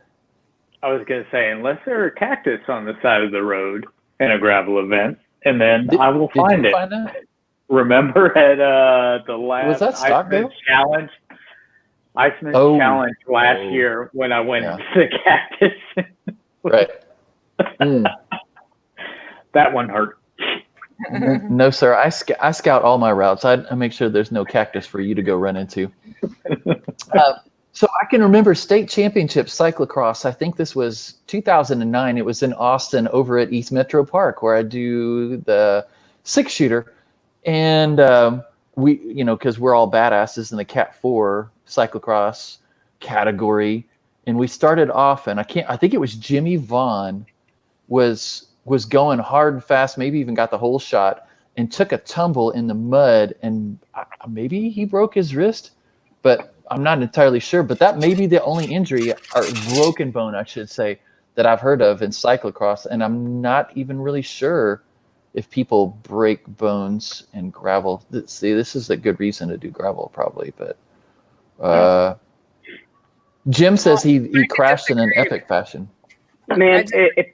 I was going to say, unless there are cactus on the side of the road in a gravel event, and then I will find did you it. Find that? Remember at the last Stockdale? Challenge? Iceman Challenge last year when I went into the cactus. Right. That one hurt. No, sir. I scout all my routes. I make sure there's no cactus for you to go run into. So I can remember state championship cyclocross. I think this was 2009. It was in Austin over at East Metro Park where I do the 6-shooter. And we, because we're all badasses in the Cat 4 cyclocross category. And we started off, and I think it was Jimmy Vaughn was going hard and fast, maybe even got the whole shot, and took a tumble in the mud, and maybe he broke his wrist, but I'm not entirely sure. But that may be the only injury, or broken bone, I should say, that I've heard of in cyclocross, and I'm not even really sure if people break bones in gravel. See, this is a good reason to do gravel, probably, but Jim says he crashed in an epic fashion. Man, if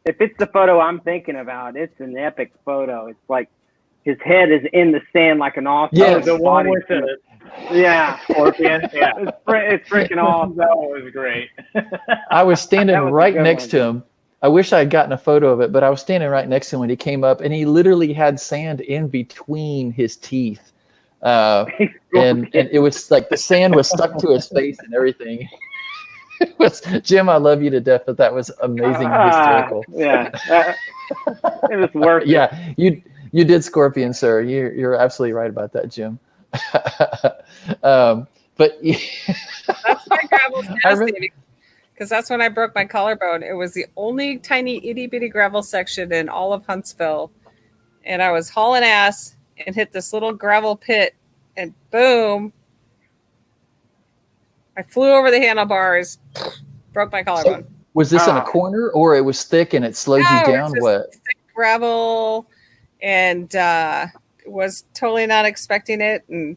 it's the photo I'm thinking about, it's an epic photo. It's like his head is in the sand like an awesome. Yeah, the one with the scorpion. Yeah, it's freaking awesome. That was great. I was standing was a right good next one. to him. I wish I had gotten a photo of it, but I was standing right next to him when he came up, and he literally had sand in between his teeth. And it was like the sand was stuck to his face and everything. It was, Jim, I love you to death, but that was amazing and hysterical. Yeah, it was worth it. Yeah, you did Scorpion, sir. You're absolutely right about that, Jim. But That's why gravel's devastating. Because that's when I broke my collarbone. It was the only tiny itty bitty gravel section in all of Huntsville. And I was hauling ass and hit this little gravel pit, and boom, I flew over the handlebars, broke my collarbone. So, was this in a corner, or it was thick and it slowed you down? It was What? thick gravel, and was totally not expecting it, and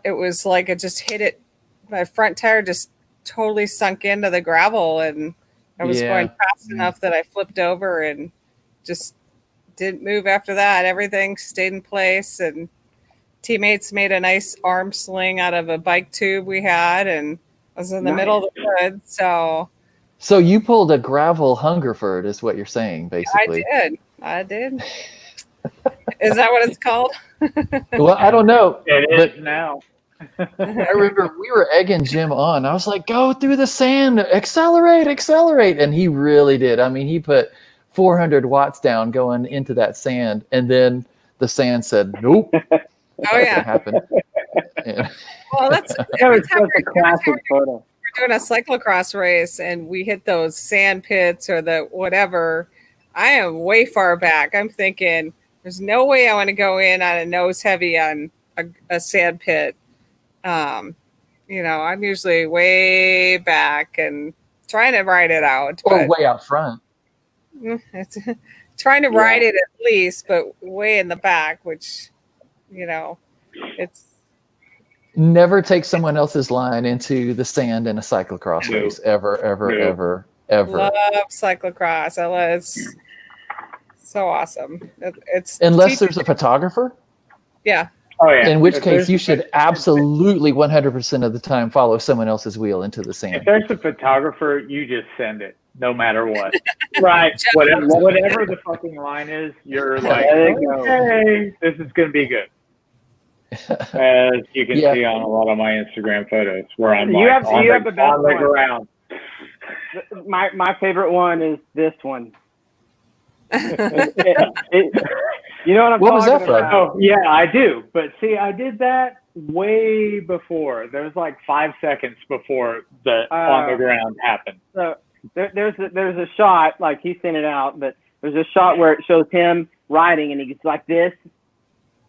it was like it just hit it. My front tire just totally sunk into the gravel, and I was going fast enough that I flipped over and just didn't move after that. Everything stayed in place, and teammates made a nice arm sling out of a bike tube we had, and I was in the middle of the woods. So you pulled a gravel Hungerford, is what you're saying, basically. I did. Is that what it's called? Well, I don't know. It is now. I remember we were egging Jim on. I was like, go through the sand, accelerate, accelerate. And he really did. I mean, he put 400 watts down going into that sand. And then the sand said, nope. Oh yeah. Happen. Yeah. Well, that's That every was time such a classic photo. we're doing a cyclocross race and we hit those sand pits or the whatever. I am way far back. I'm thinking there's no way I want to go in on a nose heavy on a sand pit. I'm usually way back and trying to ride it out. Or But way out front. it's trying to ride it at least, but way in the back, which, it's Never take someone else's line into the sand in a cyclocross race. Ever, ever. love cyclocross. It's so awesome. It's Unless there's a photographer. Yeah. Oh yeah. In which If case, there's- you should absolutely 100% of the time follow someone else's wheel into the If sand. there's a photographer, you just send it, no matter what. Right. Whatever the fucking line is, you're like, There you go. okay, this is gonna be good. As you can Yeah. see on a lot of my Instagram photos, where I'm You have on the best the one. ground. My favorite one is this one. You know what I'm What was talking that from? about? Oh yeah, I do. But see, I did that way before. There was like 5 seconds before the on the ground happened. So there's a shot, like he sent it out, but there's a shot where it shows him riding and he gets like this,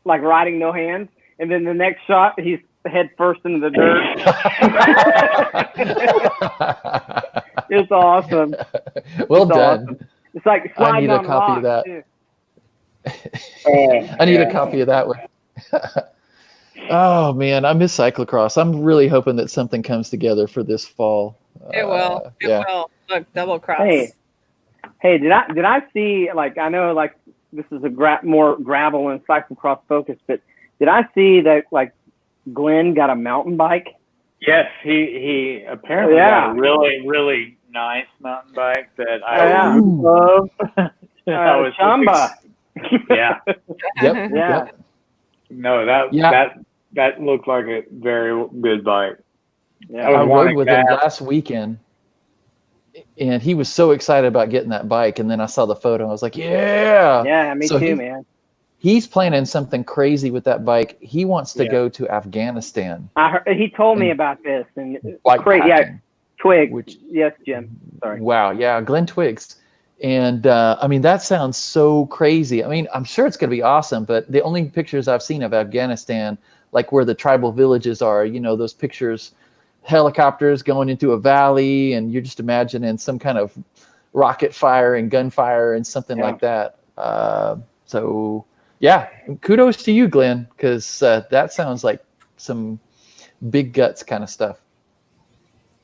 like riding no hands, and then the next shot he's head first into the dirt. It's awesome. Well It's done. awesome. It's like I sliding need a on copy of rocks, that. too. I need a copy of that one. Oh man, I miss cyclocross. I'm really hoping that something comes together for this fall. It will. It yeah. will. Look, double cross. Hey, did I see, like, I know like this is a more gravel and cyclocross focus, but did I see that like Glenn got a mountain bike? Yes, he apparently got a really, really nice mountain bike that I love. Chamba. Yeah. Yep. Yeah. Yep. No, that looked like a very good bike. Yeah. I rode wanting with him that. last weekend, and he was so excited about getting that bike. And then I saw the photo, and I was like, "Yeah, Yeah, me So too, he- man. He's planning something crazy with that bike. He wants to go to Afghanistan. I heard, he told me And about this, and Bike great. Yeah, packing, Twig. which Yes, Jim. Sorry. wow, yeah, Glenn Twiggs. And I mean, that sounds so crazy. I mean, I'm sure it's going to be awesome, but the only pictures I've seen of Afghanistan, like where the tribal villages are, those pictures, helicopters going into a valley, and you're just imagining some kind of rocket fire and gunfire and something like that. So yeah, kudos to you, Glenn, because that sounds like some big guts kind of stuff.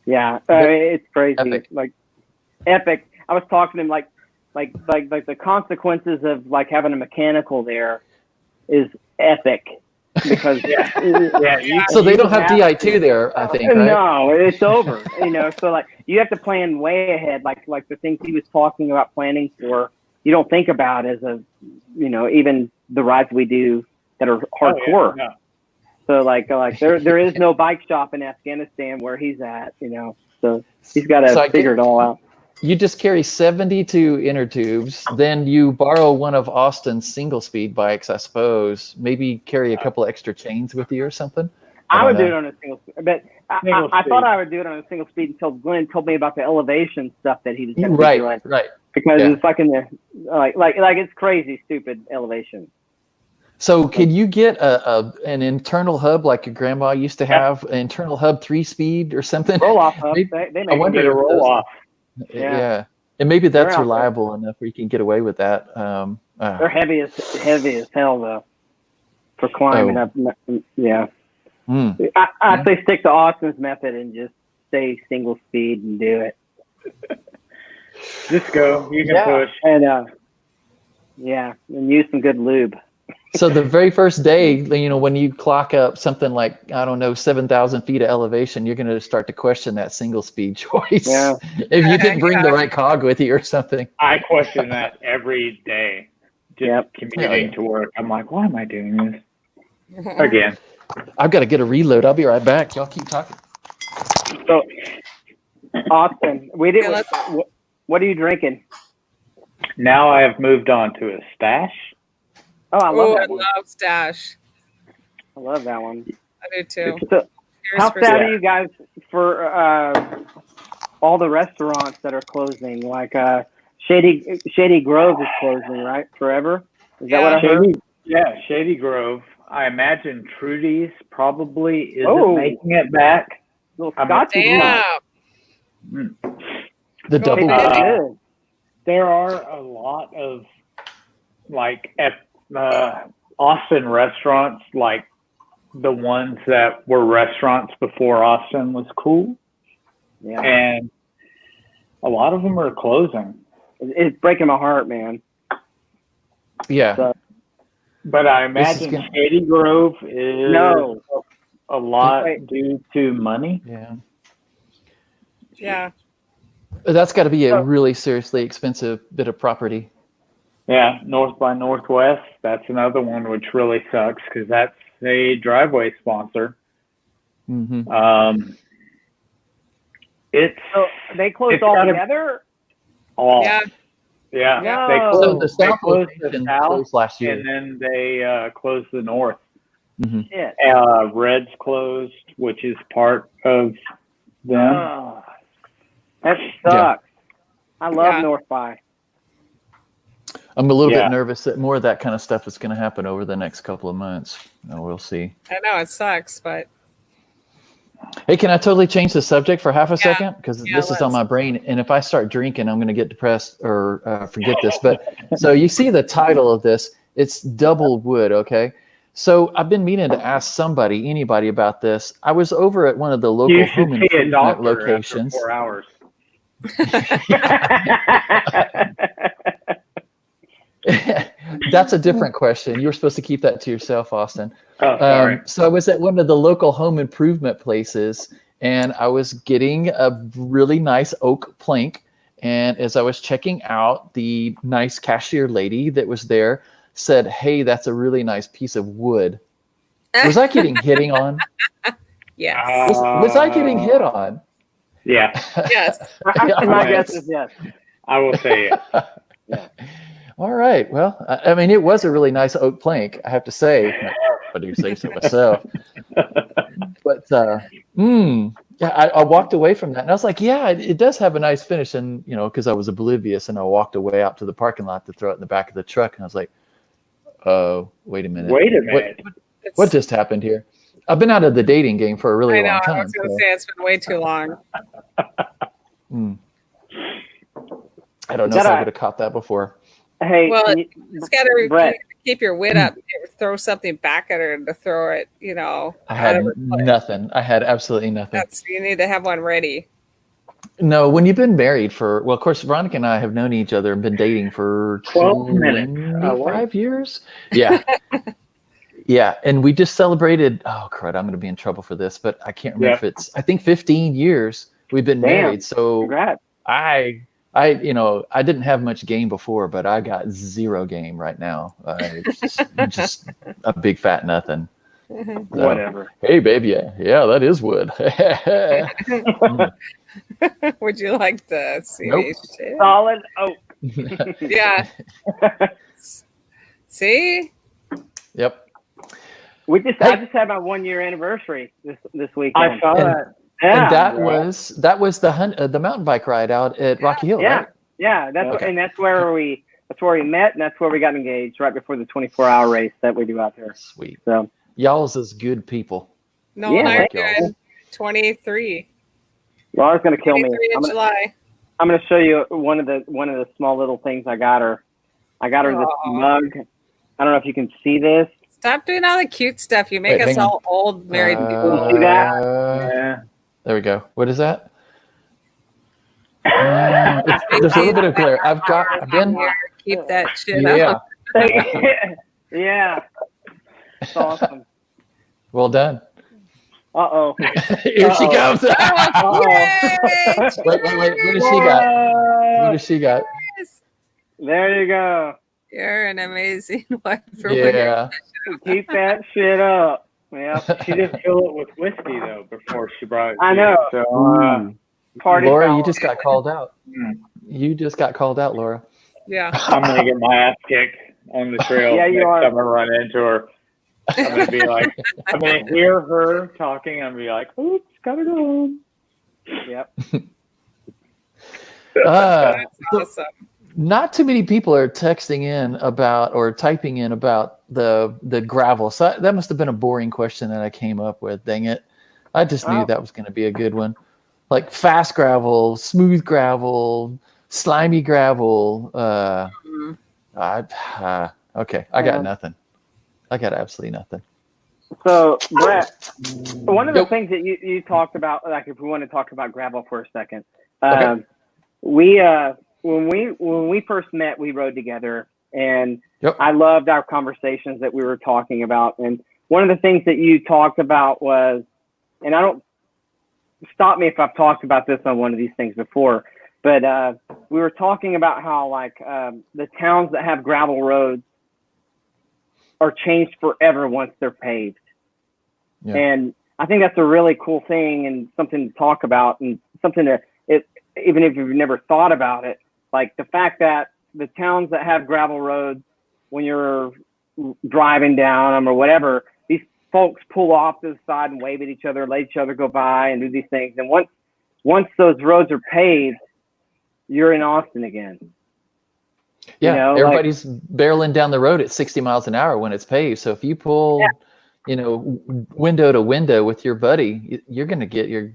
Yeah, it's crazy. Epic. Like epic. I was talking to him like the consequences of like having a mechanical there is epic because So they don't have DI2 there, I think, right? No, it's over. So like you have to plan way ahead. Like the things he was talking about planning for, you don't think about as even the rides we do that are hardcore. Yeah. So like there is no bike shop in Afghanistan where he's at. So he's got to figure it all out. You just carry 72 inner tubes, then you borrow one of Austin's single speed bikes, I suppose. Maybe carry a couple extra chains with you or something. I would do it on a single speed, but I thought I would do it on a single speed until Glenn told me about the elevation stuff that he was going to be doing. Right. Because it's fucking like it's crazy stupid elevation. So could you get an internal hub like your grandma used to have, an internal hub 3-speed or something? Roll off hub. Maybe, They I make wonder a if roll off. Yeah. And maybe that's They're out reliable enough where you can get away with that. They're heavy as hell though for climbing up. Yeah. I say stick to Austin's method and just stay single speed and do it. Just go. You can push. And and use some good lube. So the very first day, when you clock up something like, I don't know, 7,000 feet of elevation, you're going to start to question that single speed choice. Yeah. If you didn't bring the right cog with you or something. I question that every day. Just commuting to work. I'm like, why am I doing this again? I've got to get a reload. I'll be right back. Y'all keep talking. So, Austin, we did. Yeah, What are you drinking? Now I have moved on to a stash. Oh, I love Oh, I that one. love Stash. I love that one. I do too. So, Cheers how for sad Stash. are you guys for all the restaurants that are closing? Like Shady Grove is closing, right? Forever. Is that what I heard? Shady Grove. I imagine Trudy's probably isn't Oh. making it back. Little I'm- Scotchy. Damn. The Go double. ahead. Good. There are a lot of like Austin restaurants, like the ones that were restaurants before Austin was cool, Yeah. and a lot of them are closing. It's breaking my heart, man. Yeah. So, But I This is imagine gonna- Shady Grove is No. a lot Wait. due to money. Yeah. Yeah. That's got to be a So- really seriously expensive bit of property. Yeah, North by Northwest. That's another one which really sucks because that's a driveway sponsor. Hmm. It's So they closed It's all gotta- together? all. Yeah. Yeah. No. They So closed, the they south closed the location south, closed last year. and then they closed the north. Hmm. Shit. Red's closed, which is part of them. Oh, that sucks. I love Yeah. North by. I'm a little Yeah. bit nervous that more of that kind of stuff is going to happen over the next couple of months. We'll see. I know it sucks, but Hey, can I totally change the subject for half a Yeah. second? Because Yeah, this is on let's. my brain. And if I start drinking, I'm going to get depressed or forget this. But so you see the title of this, it's double wood. Okay. So I've been meaning to ask anybody about this. I was over at one of the local You should home see a improvement doctor locations. after 4 hours. That's a different question. You were supposed to keep that to yourself, Austin. Oh, sorry. So I was at one of the local home improvement places, and I was getting a really nice oak plank. And as I was checking out, the nice cashier lady that was there said, "Hey, that's a really nice piece of wood." Was I getting hitting on? yes. Was I getting hit on? Yeah, Yes. My Right. guess is yes. I will say it. All right. Well, I mean, it was a really nice oak plank, I have to say. If I do say so myself. But yeah, I walked away from that, and I was like, yeah, it does have a nice finish. And because I was oblivious, and I walked away out to the parking lot to throw it in the back of the truck, and I was like, oh, wait a minute. Wait a minute. What just happened here? I've been out of the dating game for a really I know. long I time. was going to so, say it's been way too long. I don't know Is if that I a- would have caught that before. Hey, Well, can you- It's got to Brett. keep your wit up. Throw something back at her to throw it. I had out of her foot. nothing. I had absolutely nothing. You need to have one ready. No, when you've been married well, of course, Veronica and I have known each other and been dating for 12 minutes. 25 years. Yeah. Yeah. And we just celebrated, oh, crud, I'm going to be in trouble for this, but I can't remember if I think 15 years we've been Damn. married. So Congrats. I didn't have much game before, but I got zero game right now. It's just a big fat nothing. So, Whatever. hey, baby. Yeah, that is wood. Would you like to see Nope. me shit? Solid oak. Yeah. See? Yep. I just had my 1 year anniversary this weekend. I saw And- that. Yeah. And that was the mountain bike ride out at Rocky Hill, Yeah. right? Yeah, Okay. and that's where we met, and that's where we got engaged right before the 24-hour race that we do out there. Sweet. So Y'all's is good people. No, Yeah, and I'm like y'all. doing 23. Laura's gonna kill me. 23 in July. I'm gonna show you one of the small little things I got her. I got her this Aw. mug. I don't know if you can see this. Stop doing all the cute stuff. You make Wait, us hang on. all old married people. See that? Yeah. There we go. What is that? There's a little bit of glare. I've been. Keep that shit Yeah. up. Yeah, it's awesome. Well done. Uh-oh. Here she comes. Uh-oh. Yay! Wait. What does she got? What does she got? There you go. You're an amazing wife for women. Yeah. Keep that shit up. Yeah. She didn't fill it with whiskey though before she brought it. I to know. you. So Party Laura, foul. you just got called out. mm, You just got called out, Laura. Yeah. I'm gonna get my ass kicked on the trail Yeah, you next are. time I run into her. I'm gonna be like, I'm gonna hear her talking. I'm gonna be like, oops, gotta go home. Yep. Uh, That's so awesome. not too many people are texting in about or typing in about the gravel. So that must have been a boring question that I came up with. Dang it. I just knew Oh. that was going to be a good one. Like fast gravel, smooth gravel, slimy gravel. Mhm. Okay, I got nothing. I got absolutely nothing. So, Brett, one of the Yep. things that you talked about, like if we want to talk about gravel for a second, Okay. we when we first met, we rode together, and Yep. I loved our conversations that we were talking about. And one of the things that you talked about was, and I don't stop me if I've talked about this on one of these things before, but we were talking about how like the towns that have gravel roads are changed forever once they're paved. Yeah. And I think that's a really cool thing and something to talk about, and something that even if you've never thought about it, like the fact that the towns that have gravel roads, when you're driving down them or whatever, these folks pull off to the side and wave at each other, let each other go by and do these things. And once those roads are paved, you're in Austin again. Yeah, You know, everybody's barreling down the road at 60 miles an hour when it's paved. So if you pull, window to window with your buddy, you're going to get your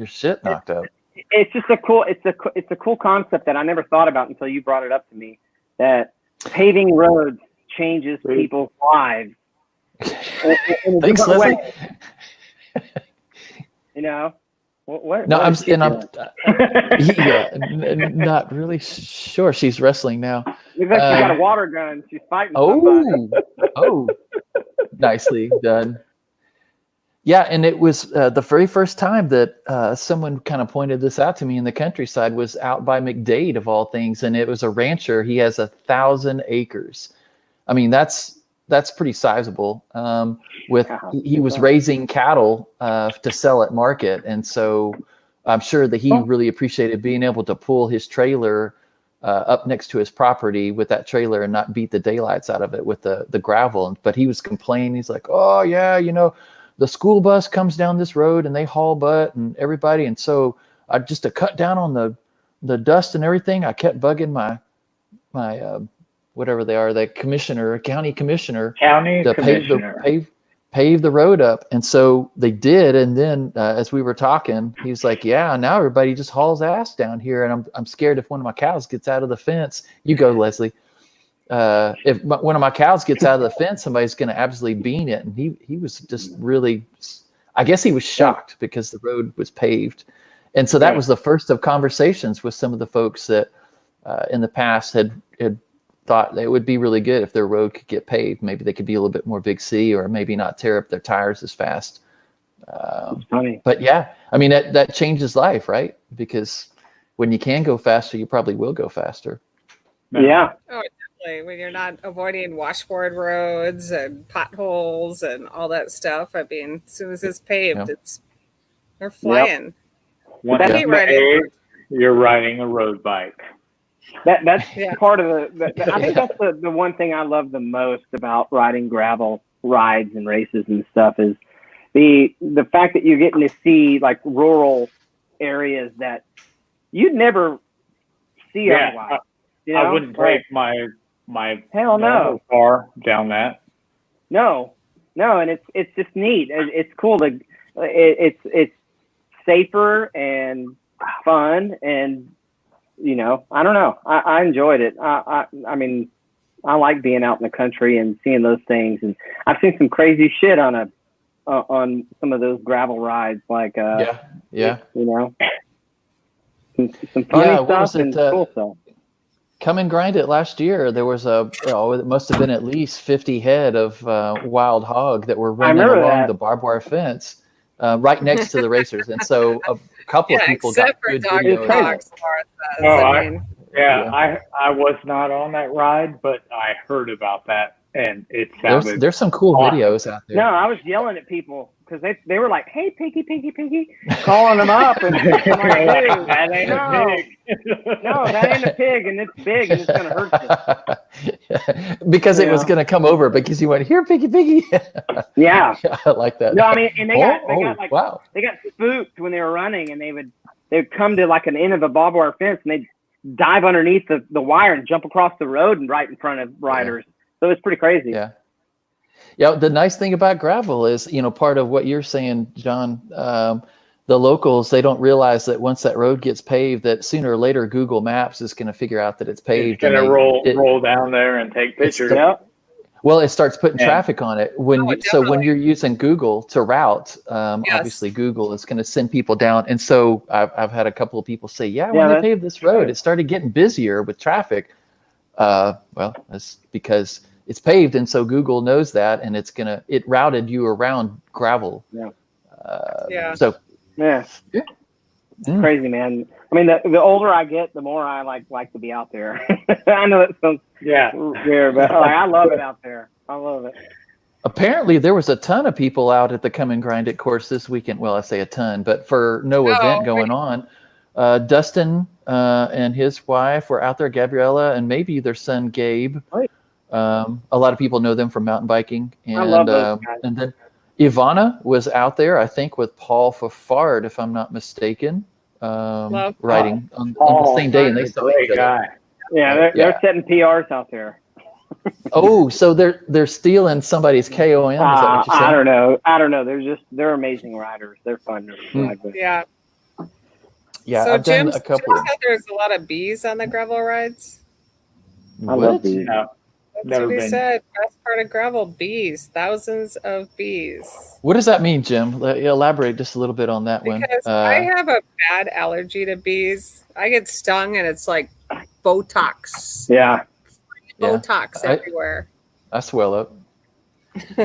shit knocked up. It's just it's a cool concept that I never thought about until you brought it up to me, that paving roads changes people's lives. In a Thanks, different Leslie. way. You know, what? No, what is she doing? Not really sure. She's wrestling now. Looks like she got a water gun. She's fighting somebody. Oh, nicely done. Yeah, and it was the very first time that someone kind of pointed this out to me in the countryside was out by McDade of all things, and it was a rancher. He has 1,000 acres. I mean, that's pretty sizable. He was raising cattle to sell at market, and so I'm sure that he really appreciated being able to pull his trailer up next to his property with that trailer and not beat the daylights out of it with the gravel. But he was complaining. He's like, "Oh yeah, the school bus comes down this road and they haul butt and everybody. And so I just to cut down on the dust and everything, I kept bugging my whatever they are, the county commissioner to pave the road up." And so they did. And then as we were talking, he was like, "Yeah, now everybody just hauls ass down here. And I'm scared if one of my cows gets out of the fence." You go, Leslie. If one of my cows gets out of the fence, somebody's going to absolutely bean it. And he was just really, I guess he was shocked because the road was paved. And so that was the first of conversations with some of the folks that in the past had thought it would be really good if their road could get paved. Maybe they could be a little bit more Big C, or maybe not tear up their tires as fast. Funny. But yeah, I mean, that changes life, right? Because when you can go faster, you probably will go faster. Yeah. Oh, definitely. When you're not avoiding washboard roads and potholes and all that stuff. I mean, as soon as it's paved, they're flying. Once it's paved, you're riding a road bike. That's part of I think that's the one thing I love the most about riding gravel rides and races and stuff is the fact that you're getting to see like rural areas that you'd never see otherwise. I wouldn't take my hell no car down that. No, and it's just neat. It's cool to it's safer and fun, and I don't know. I enjoyed it. I mean, I like being out in the country and seeing those things, and I've seen some crazy shit on some of those gravel rides, like some funny stuff and cool stuff. Come and Grind It last year, there was it must have been at least 50 head of wild hog that were running along the barbed wire fence right next to the racers. And so a couple of people got good video. I was not on that ride, but I heard about that and it sounded. There's some cool awesome. videos out there. No, I was yelling at people because they were like, "Hey, piggy, piggy, piggy," calling them up, and I'm like, "Dude, That ain't a pig. no, that ain't a pig, and it's big, and it's gonna hurt you." Because it was going to come over because you went, here, piggy, piggy. Yeah. I like that. No, I mean, and they got wow. they got spooked when they were running, and they'd come to like an end of a barbed wire fence, and they'd dive underneath the wire and jump across the road and right in front of riders. Yeah. So it's pretty crazy. Yeah. Yeah. The nice thing about gravel is, part of what you're saying, John, the locals, they don't realize that once that road gets paved, that sooner or later Google Maps is going to figure out that it's paved. It's going to roll down there and take pictures. Well, it starts putting traffic on it. When you're using Google to route, obviously Google is going to send people down. And so I've had a couple of people say, when they paved this road, it started getting busier with traffic. Well, that's because it's paved, and so Google knows that, and it routed you around gravel. Yeah. So. Yeah. Crazy, man. I mean, the older I get, the more I like to be out there. I know it sounds weird, but I love it out there. I love it. Apparently, there was a ton of people out at the Come and Grind It course this weekend. Well, I say a ton, but for no event going on. Dustin and his wife were out there, Gabriella, and maybe their son Gabe. Right. A lot of people know them from mountain biking. And, I love those guys. And then Ivana was out there, I think, with Paul Fafard, if I'm not mistaken, riding on the same day, and they saw each other. Yeah, they're setting PRs out there. Oh, so they're stealing somebody's KOM? Is that what you're saying? I don't know. They're amazing riders. They're fun to ride with. Yeah. Yeah, so I've done a couple. Jim said there's a lot of bees on the gravel rides. I love bees. No, That's what he said. Best part of gravel, bees. Thousands of bees. What does that mean, Jim? Elaborate just a little bit on that one. Because I have a bad allergy to bees. I get stung, and it's like Botox. Yeah. Botox everywhere. I swell up.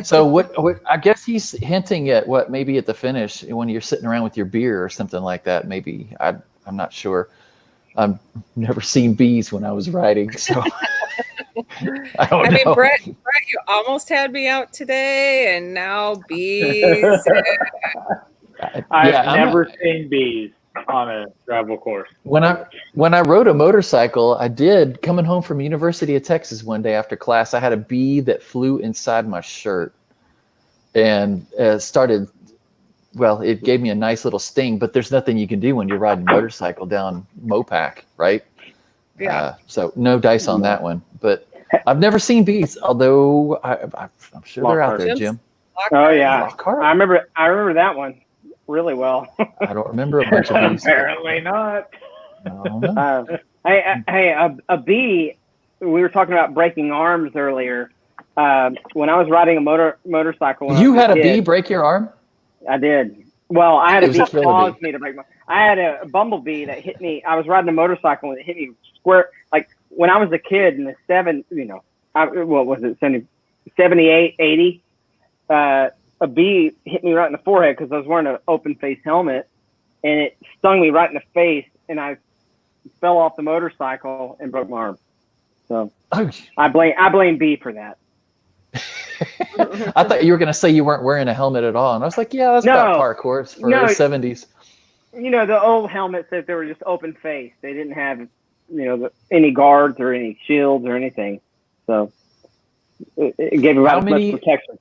So what I guess he's hinting at maybe at the finish when you're sitting around with your beer or something like that. Maybe I'm not sure. I've never seen bees when I was riding, so I don't know. Mean, Brett, you almost had me out today, and now bees. I've never seen bees on a gravel course. When I rode a motorcycle, I did, coming home from University of Texas one day after class, I had a bee that flew inside my shirt and it gave me a nice little sting, but there's nothing you can do when you're riding a motorcycle down Mopac, right? Yeah. So no dice on that one, but I've never seen bees, although I'm sure they're out there, Jim. Oh yeah. I remember that one really well. I don't remember a bunch of bees. Apparently not. Hey, a bee. We were talking about breaking arms earlier. When I was riding a motorcycle, you had a bee break your arm? I did. Well, I had a bee cause me to break my. I had a bumblebee that hit me. I was riding a motorcycle and it hit me square. Like when I was a kid in the what was it, 78, 80? A bee hit me right in the forehead because I was wearing an open face helmet, and it stung me right in the face, and I fell off the motorcycle and broke my arm. So I blame bee for that. I thought you were going to say you weren't wearing a helmet at all, and I was like, yeah, that's about par course for the 70s. The old helmets that they were just open face. They didn't have any guards or any shields or anything, so it gave about as much protection.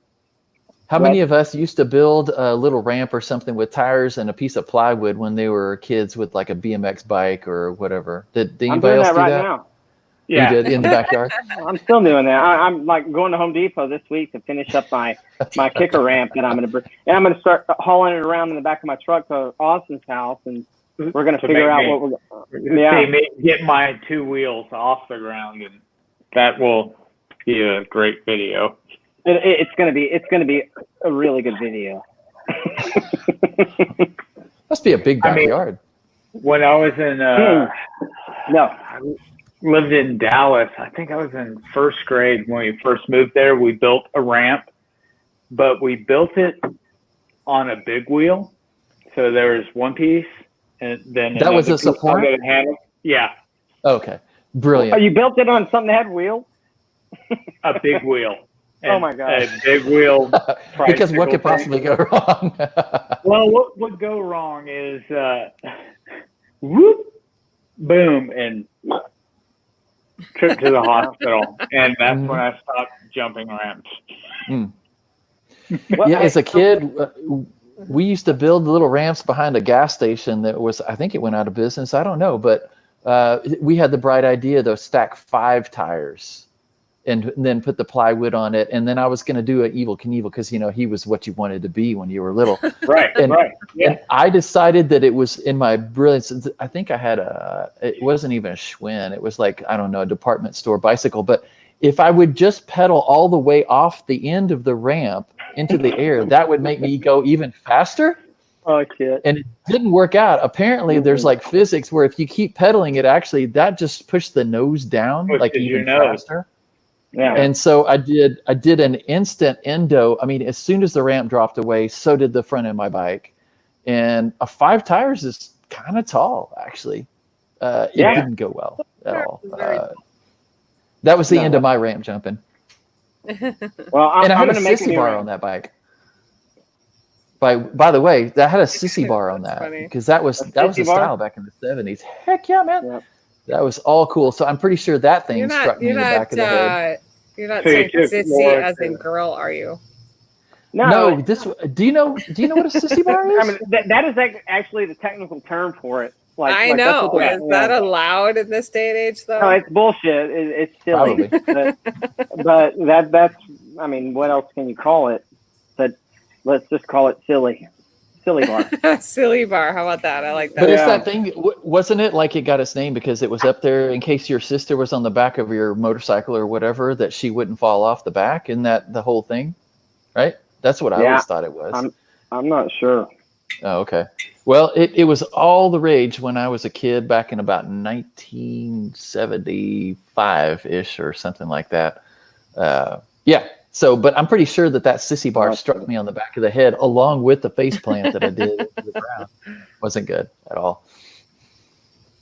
How many of us used to build a little ramp or something with tires and a piece of plywood when they were kids with like a BMX bike or whatever? Did anybody else do that? Now. Yeah. You did in the backyard? I'm still doing that. I'm like going to Home Depot this week to finish up my kicker ramp that I'm going to start hauling it around in the back of my truck to Austin's house, and we're going to figure out what we're get my two wheels off the ground, and that will be a great video. It's going to be a really good video. Must be a big backyard. When I was in I lived in Dallas. I think I was in first grade when we first moved there. We built a ramp, but we built it on a big wheel. So there was one piece, and then that was a support. Yeah. Okay. Brilliant. Oh, you built it on something that had wheels? A big wheel. Oh my gosh. A big wheel. Because what could tricycle possibly go wrong? Well, what would go wrong is whoop, boom, and trip to the hospital, and that's when I stopped jumping ramps. Yeah, as a kid, we used to build little ramps behind a gas station that was, I think it went out of business. I don't know, but we had the bright idea to stack 5 tires and then put the plywood on it. And then I was going to do an Evel Knievel because, he was what you wanted to be when you were little. Right, right. Yeah. And I decided that it was in my brilliance. I think I had it wasn't even a Schwinn. It was like, I don't know, a department store bicycle. But if I would just pedal all the way off the end of the ramp into the air, that would make me go even faster. Oh, shit. And it didn't work out. Apparently, there's like physics where if you keep pedaling it, actually, that just pushed the nose down like even faster. Yeah. And so I did an instant endo. I mean, as soon as the ramp dropped away, so did the front of my bike. And a 5 tires is kind of tall, actually. It didn't go well at all. That was the end of my ramp jumping. Well, I had I'm a going to make sissy bar on that bike. By the way, that had a sissy bar on that because that was the style back in the 70s. Heck yeah, man. Yep. That was all cool. So I'm pretty sure that thing struck me in the back of the head. You're not saying sissy as in girl, are you? No. Do you know what a sissy bar is? I mean, that is actually the technical term for it. I know. Is that allowed in this day and age, though? No, it's bullshit. It's silly. but that's, I mean, what else can you call it? But let's just call it silly. Silly bar. Silly bar. How about that? I like that. But it's that thing, wasn't it like it got its name because it was up there in case your sister was on the back of your motorcycle or whatever, that she wouldn't fall off the back? Isn't that the whole thing? Right? That's what I always thought it was. I'm not sure. Oh, okay. Well, it was all the rage when I was a kid back in about 1975-ish or something like that. Yeah. So, but I'm pretty sure that sissy bar struck me on the back of the head along with the face plant that I did into the ground. Wasn't good at all.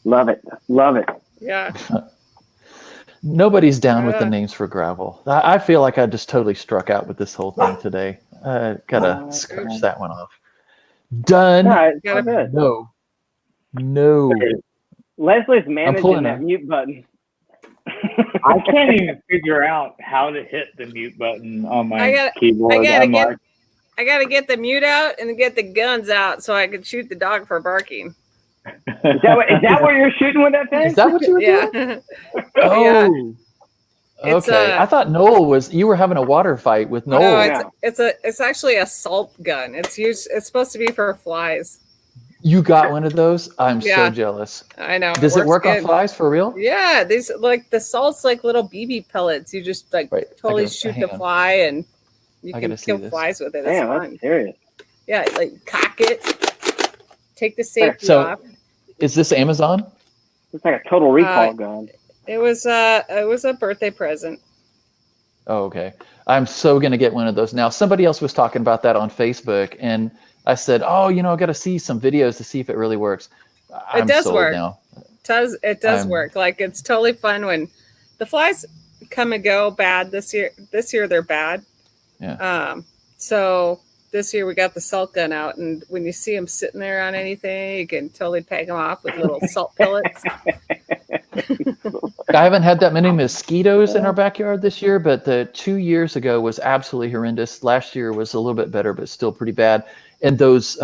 Love it. Love it. Yeah. Nobody's down with the names for gravel. I feel like I just totally struck out with this whole thing today. Gotta scratch that one off. Done. No. Leslie's managing that mute button. I can't even figure out how to hit the mute button on my keyboard. I gotta get the mute out and get the guns out so I can shoot the dog for barking. Is that what you're shooting with that thing? Is that what you were doing? Oh. Okay. I thought you were having a water fight with Noel. No, it's actually a salt gun. It's supposed to be for flies. You got one of those? I'm so jealous. I know. Does it work on flies for real? Yeah, these the salt's like little BB pellets. You just totally shoot the fly and you can kill flies with it. Damn, that's serious. Yeah, like cock it, take the safety off. Is this Amazon? It's like a Total Recall gun. It was a birthday present. Oh, okay. I'm so gonna get one of those now. Somebody else was talking about that on Facebook, and I said, "Oh, I got to see some videos to see if it really works." It does work. Now. It does work. Like it's totally fun when the flies come and go bad this year. This year they're bad. Yeah. So this year we got the salt gun out, and when you see them sitting there on anything, you can totally peg them off with little salt pellets. I haven't had that many mosquitoes in our backyard this year, but the 2 years ago was absolutely horrendous. Last year was a little bit better, but still pretty bad. And those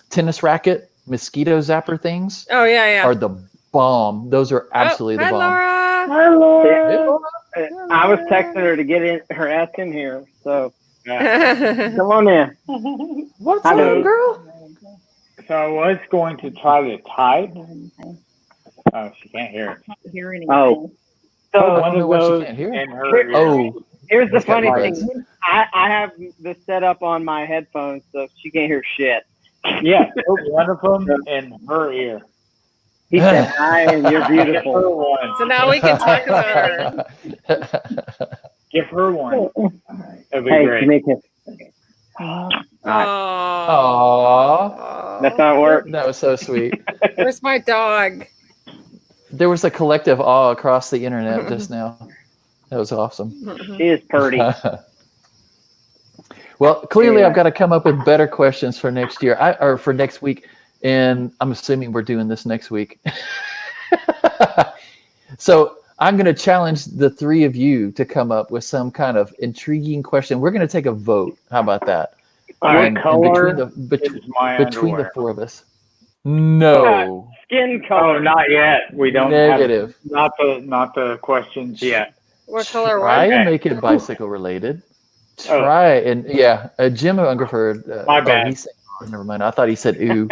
tennis racket mosquito zapper things are the bomb. Those are absolutely the bomb. Laura. Hi, Laura. I was texting her to get her ass in here. So come on in. What's up, girl? So I was going to try to type. Oh, she can't hear. So one of those in her ear. Here's the funny thing. I have this set up on my headphones, so she can't hear shit. Yeah, one of them in her ear. He said, "Hi, and you're beautiful." So now we can talk about her. Give her one. That'd be great. Make it. Aww. That's not work. That was so sweet. Where's my dog? There was a collective awe across the internet just now. That was awesome. She is pretty. Well, clearly Anyway. I've got to come up with better questions for next year, or for next week. And I'm assuming we're doing this next week. So I'm going to challenge the three of you to come up with some kind of intriguing question. We're going to take a vote. How about that? What color between is my between the underwear? four of us. No. Skin Oh, color. not yet. We don't Negative. have not the questions yet. What color Try was? and Okay. make it bicycle related. Oh. Try and Jim Ungerford. My bad. He said, never mind. I thought he said ooh.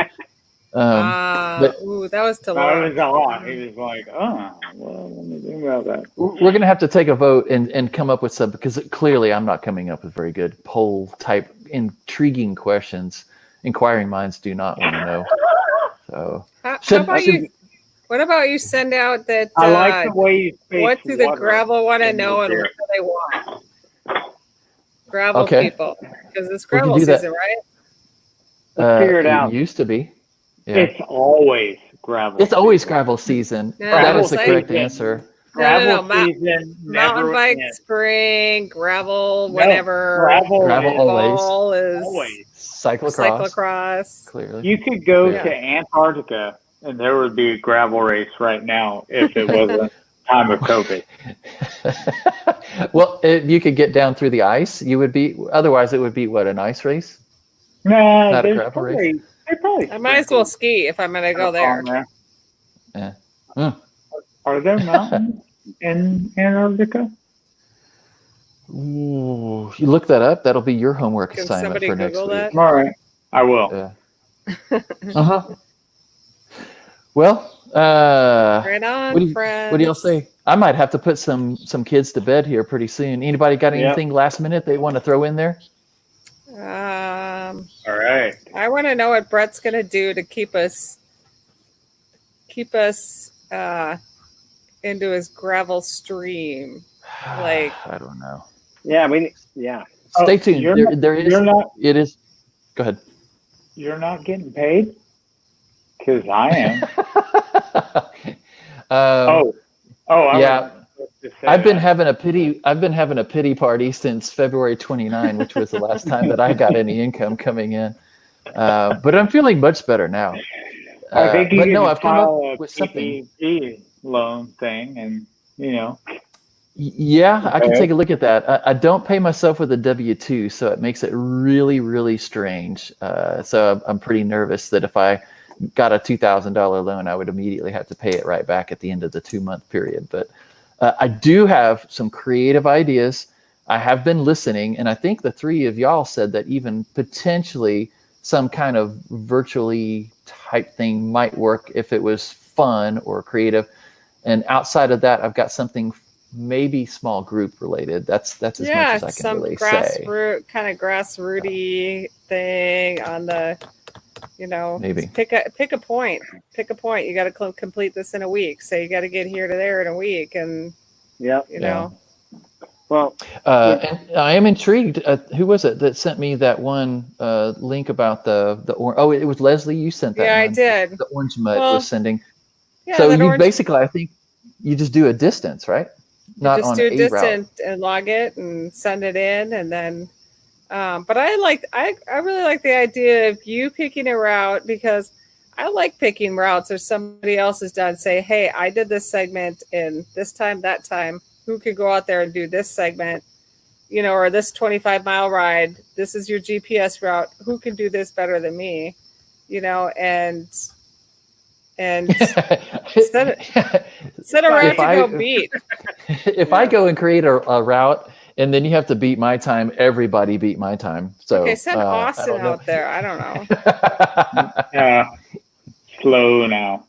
Ooh, that was to That look. was a lot. He was like, oh, well, let me think about that. We're going to have to take a vote and come up with some, because clearly I'm not coming up with very good poll type intriguing questions. Inquiring minds do not want to know. So How about you? What about you send out that? I like the way you space What do the water gravel want to in know, and your what do they want? Gravel Okay. people, because it's We can gravel do that. season, right? Let's figure it out. It used to be. Yeah. It's always gravel. It's always gravel season. No, That no, is the say- correct answer. Gravel No, season Mountain never bike, ends. spring, gravel, No, whatever. Gravel Gravel always. Fall is always. Cyclocross. cyclocross. Clearly. You could go Yeah. to Antarctica and there would be a gravel race right now if it wasn't time of COVID. Well, you could get down through the ice. You would be. Otherwise, it would be what, an ice race? No, Not a there's gravel race? probably, they probably I might as well ski if I'm going to go there. Yeah. Hmm. Are there mountains in Antarctica? Ooh, you look that up. That'll be your homework Can assignment somebody for next Google week. that? All right, I will. Yeah. Uh-huh. Well, Right on, what do friends. what do y'all say? I might have to put some kids to bed here pretty soon. Anybody got Yep. anything last minute they want to throw in there? All right. I want to know what Brett's going to do to keep us into his gravel stream. Like, I don't know. Yeah, Stay Oh, tuned. you're There is. You're not. It is. Go ahead. You're not getting paid. Because I am. I yeah. wasn't supposed to say I've been that. having a pity party since February 29, which was the last time that I got any income coming in. But I'm feeling much better now. I think you but can no, I've come file up a with something. PPP loan thing, and Yeah, I can Okay. take a look at that. I don't pay myself with a W-2, so it makes it really, really strange. So I'm pretty nervous that if I got a $2,000 loan, I would immediately have to pay it right back at the end of the 2-month period. But I do have some creative ideas. I have been listening, and I think the three of y'all said that even potentially some kind of virtually type thing might work if it was fun or creative. And outside of that, I've got something maybe small group related. That's as much as I can really say. Kind of grassrooty thing on the, Maybe. pick a point. Pick a point. You got to complete this in a week. So you got to get here to there in a week, and Yep. you know. Well, And I am intrigued. Who was it that sent me that one link about the orange? Oh, it was Leslie. You sent that. Yeah, I one. did. The orange mud Well, was sending. Yeah, So that you orange- basically, I think, you just do a distance, right? Not just on do a route. distance and log it and send it in, and then. But I really like the idea of you picking a route, because I like picking routes or somebody else has done. Say, hey, I did this segment in this time, that time. Who could go out there and do this segment? Or this 25-mile ride. This is your GPS route. Who can do this better than me? And set a route to go beat. If I go and create a route and then you have to beat my time, everybody beat my time. So Okay, send Austin I don't know. out there. I don't know. Slow now.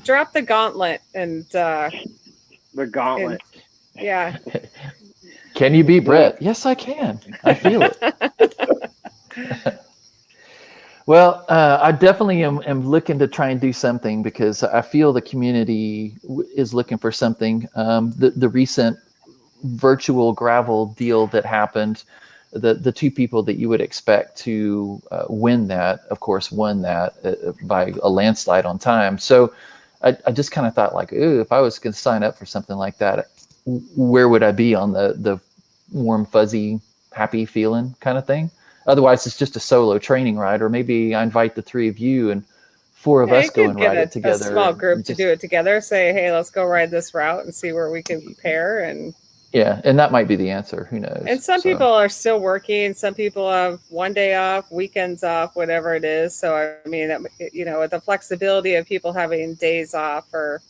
Drop the gauntlet and the gauntlet. yeah. Can you beat Brett? Yes, I can. I feel it. Well, I definitely am looking to try and do something, because I feel the community is looking for something. The recent virtual gravel deal that happened, the two people that you would expect to win that, of course, won that by a landslide on time. So I just kind of thought, like, ooh, if I was going to sign up for something like that, where would I be on the warm, fuzzy happy feeling kind of thing. Otherwise, it's just a solo training ride, or maybe I invite the three of you and four of us go and ride it together. A small group to do it together. Say, hey, let's go ride this route and see where we can compare. And yeah, and that might be the answer. Who knows? And some people are still working. Some people have one day off, weekends off, whatever it is. So I mean, with the flexibility of people having days off or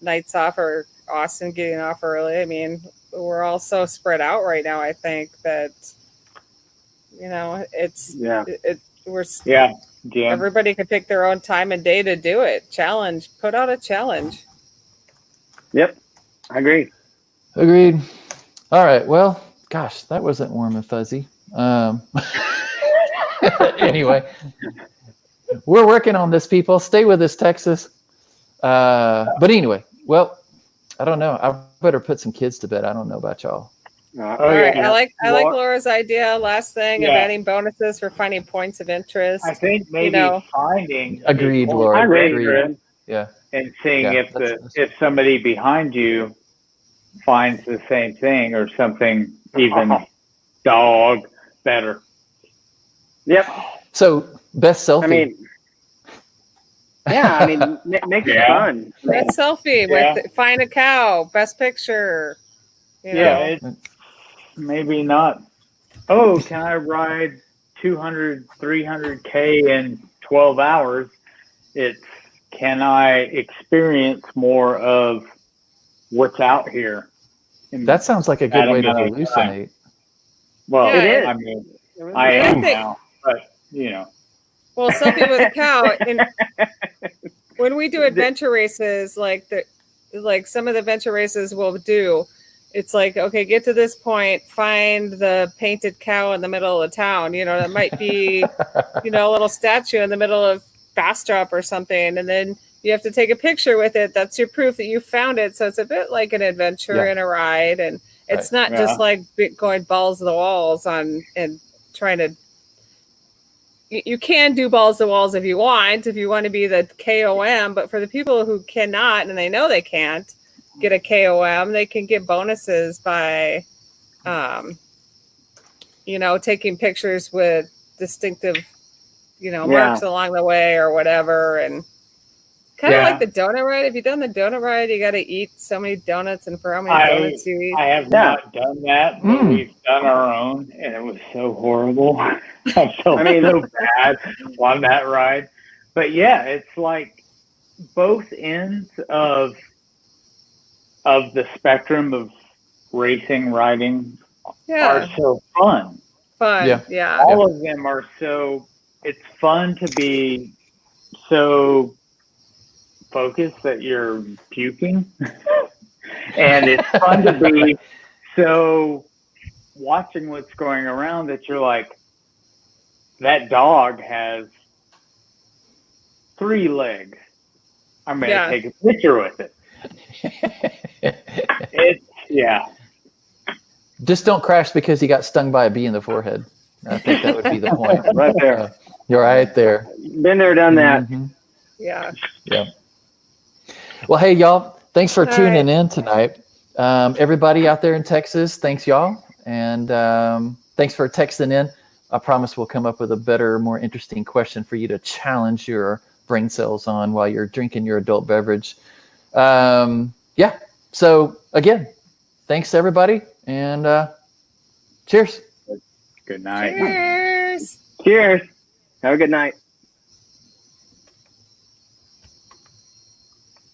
nights off, or Austin getting off early. I mean, we're all so spread out right now. I think that everybody can pick their own time and day to do it. Put out a challenge. Yep, I agree. Agreed. All right. Well, gosh, that wasn't warm and fuzzy. Anyway, we're working on this, people. Stay with us, Texas. But anyway, well, I don't know. I better put some kids to bed. I don't know about y'all. All right. I like Laura's idea. Last thing of adding bonuses for finding points of interest. I think maybe finding. Agreed, Laura. Agreed. Yeah. And seeing if somebody behind you finds the same thing or something even dog better. Yep. So best selfie. I mean, make it fun. Best selfie with find a cow. Best picture. It's maybe not. Oh, can I ride 200, 300K in 12 hours? It's can I experience more of what's out here? That sounds like a good way to hallucinate. Well, it is. I mean, I am now, but Well, selfie with a cow. And when we do adventure races, like some of the adventure races we'll do, it's like, okay, get to this point, find the painted cow in the middle of the town. That might be, a little statue in the middle of Bastrop or something, and then you have to take a picture with it. That's your proof that you found it. So it's a bit like an adventure and a ride, and it's not just like going balls to the walls and trying to. You can do balls to the walls if you want to be the KOM, but for the people who cannot and they know they can't get a KOM, they can get bonuses by, taking pictures with distinctive, marks along the way or whatever. And kind of like the donut ride. If you've done the donut ride, you got to eat so many donuts, and for how many donuts you eat. I have not done that, but we've done our own, and it was so horrible. I felt so bad on that ride. But yeah, it's like both ends of the spectrum of racing, riding are so fun. All of them are so. It's fun to be so focused that you're puking, and it's fun to be so watching what's going around that you're like, that dog has 3 legs. I'm going to take a picture with it. Just don't crash because he got stung by a bee in the forehead. I think that would be the point. Right there. You're right there. Been there, done that. Mm-hmm. Yeah. Well, hey, y'all, thanks for tuning in tonight. Everybody out there in Texas, thanks, y'all. And thanks for texting in. I promise we'll come up with a better, more interesting question for you to challenge your brain cells on while you're drinking your adult beverage. So, again, thanks, everybody. And cheers. Good night. Cheers. Cheers. Have a good night.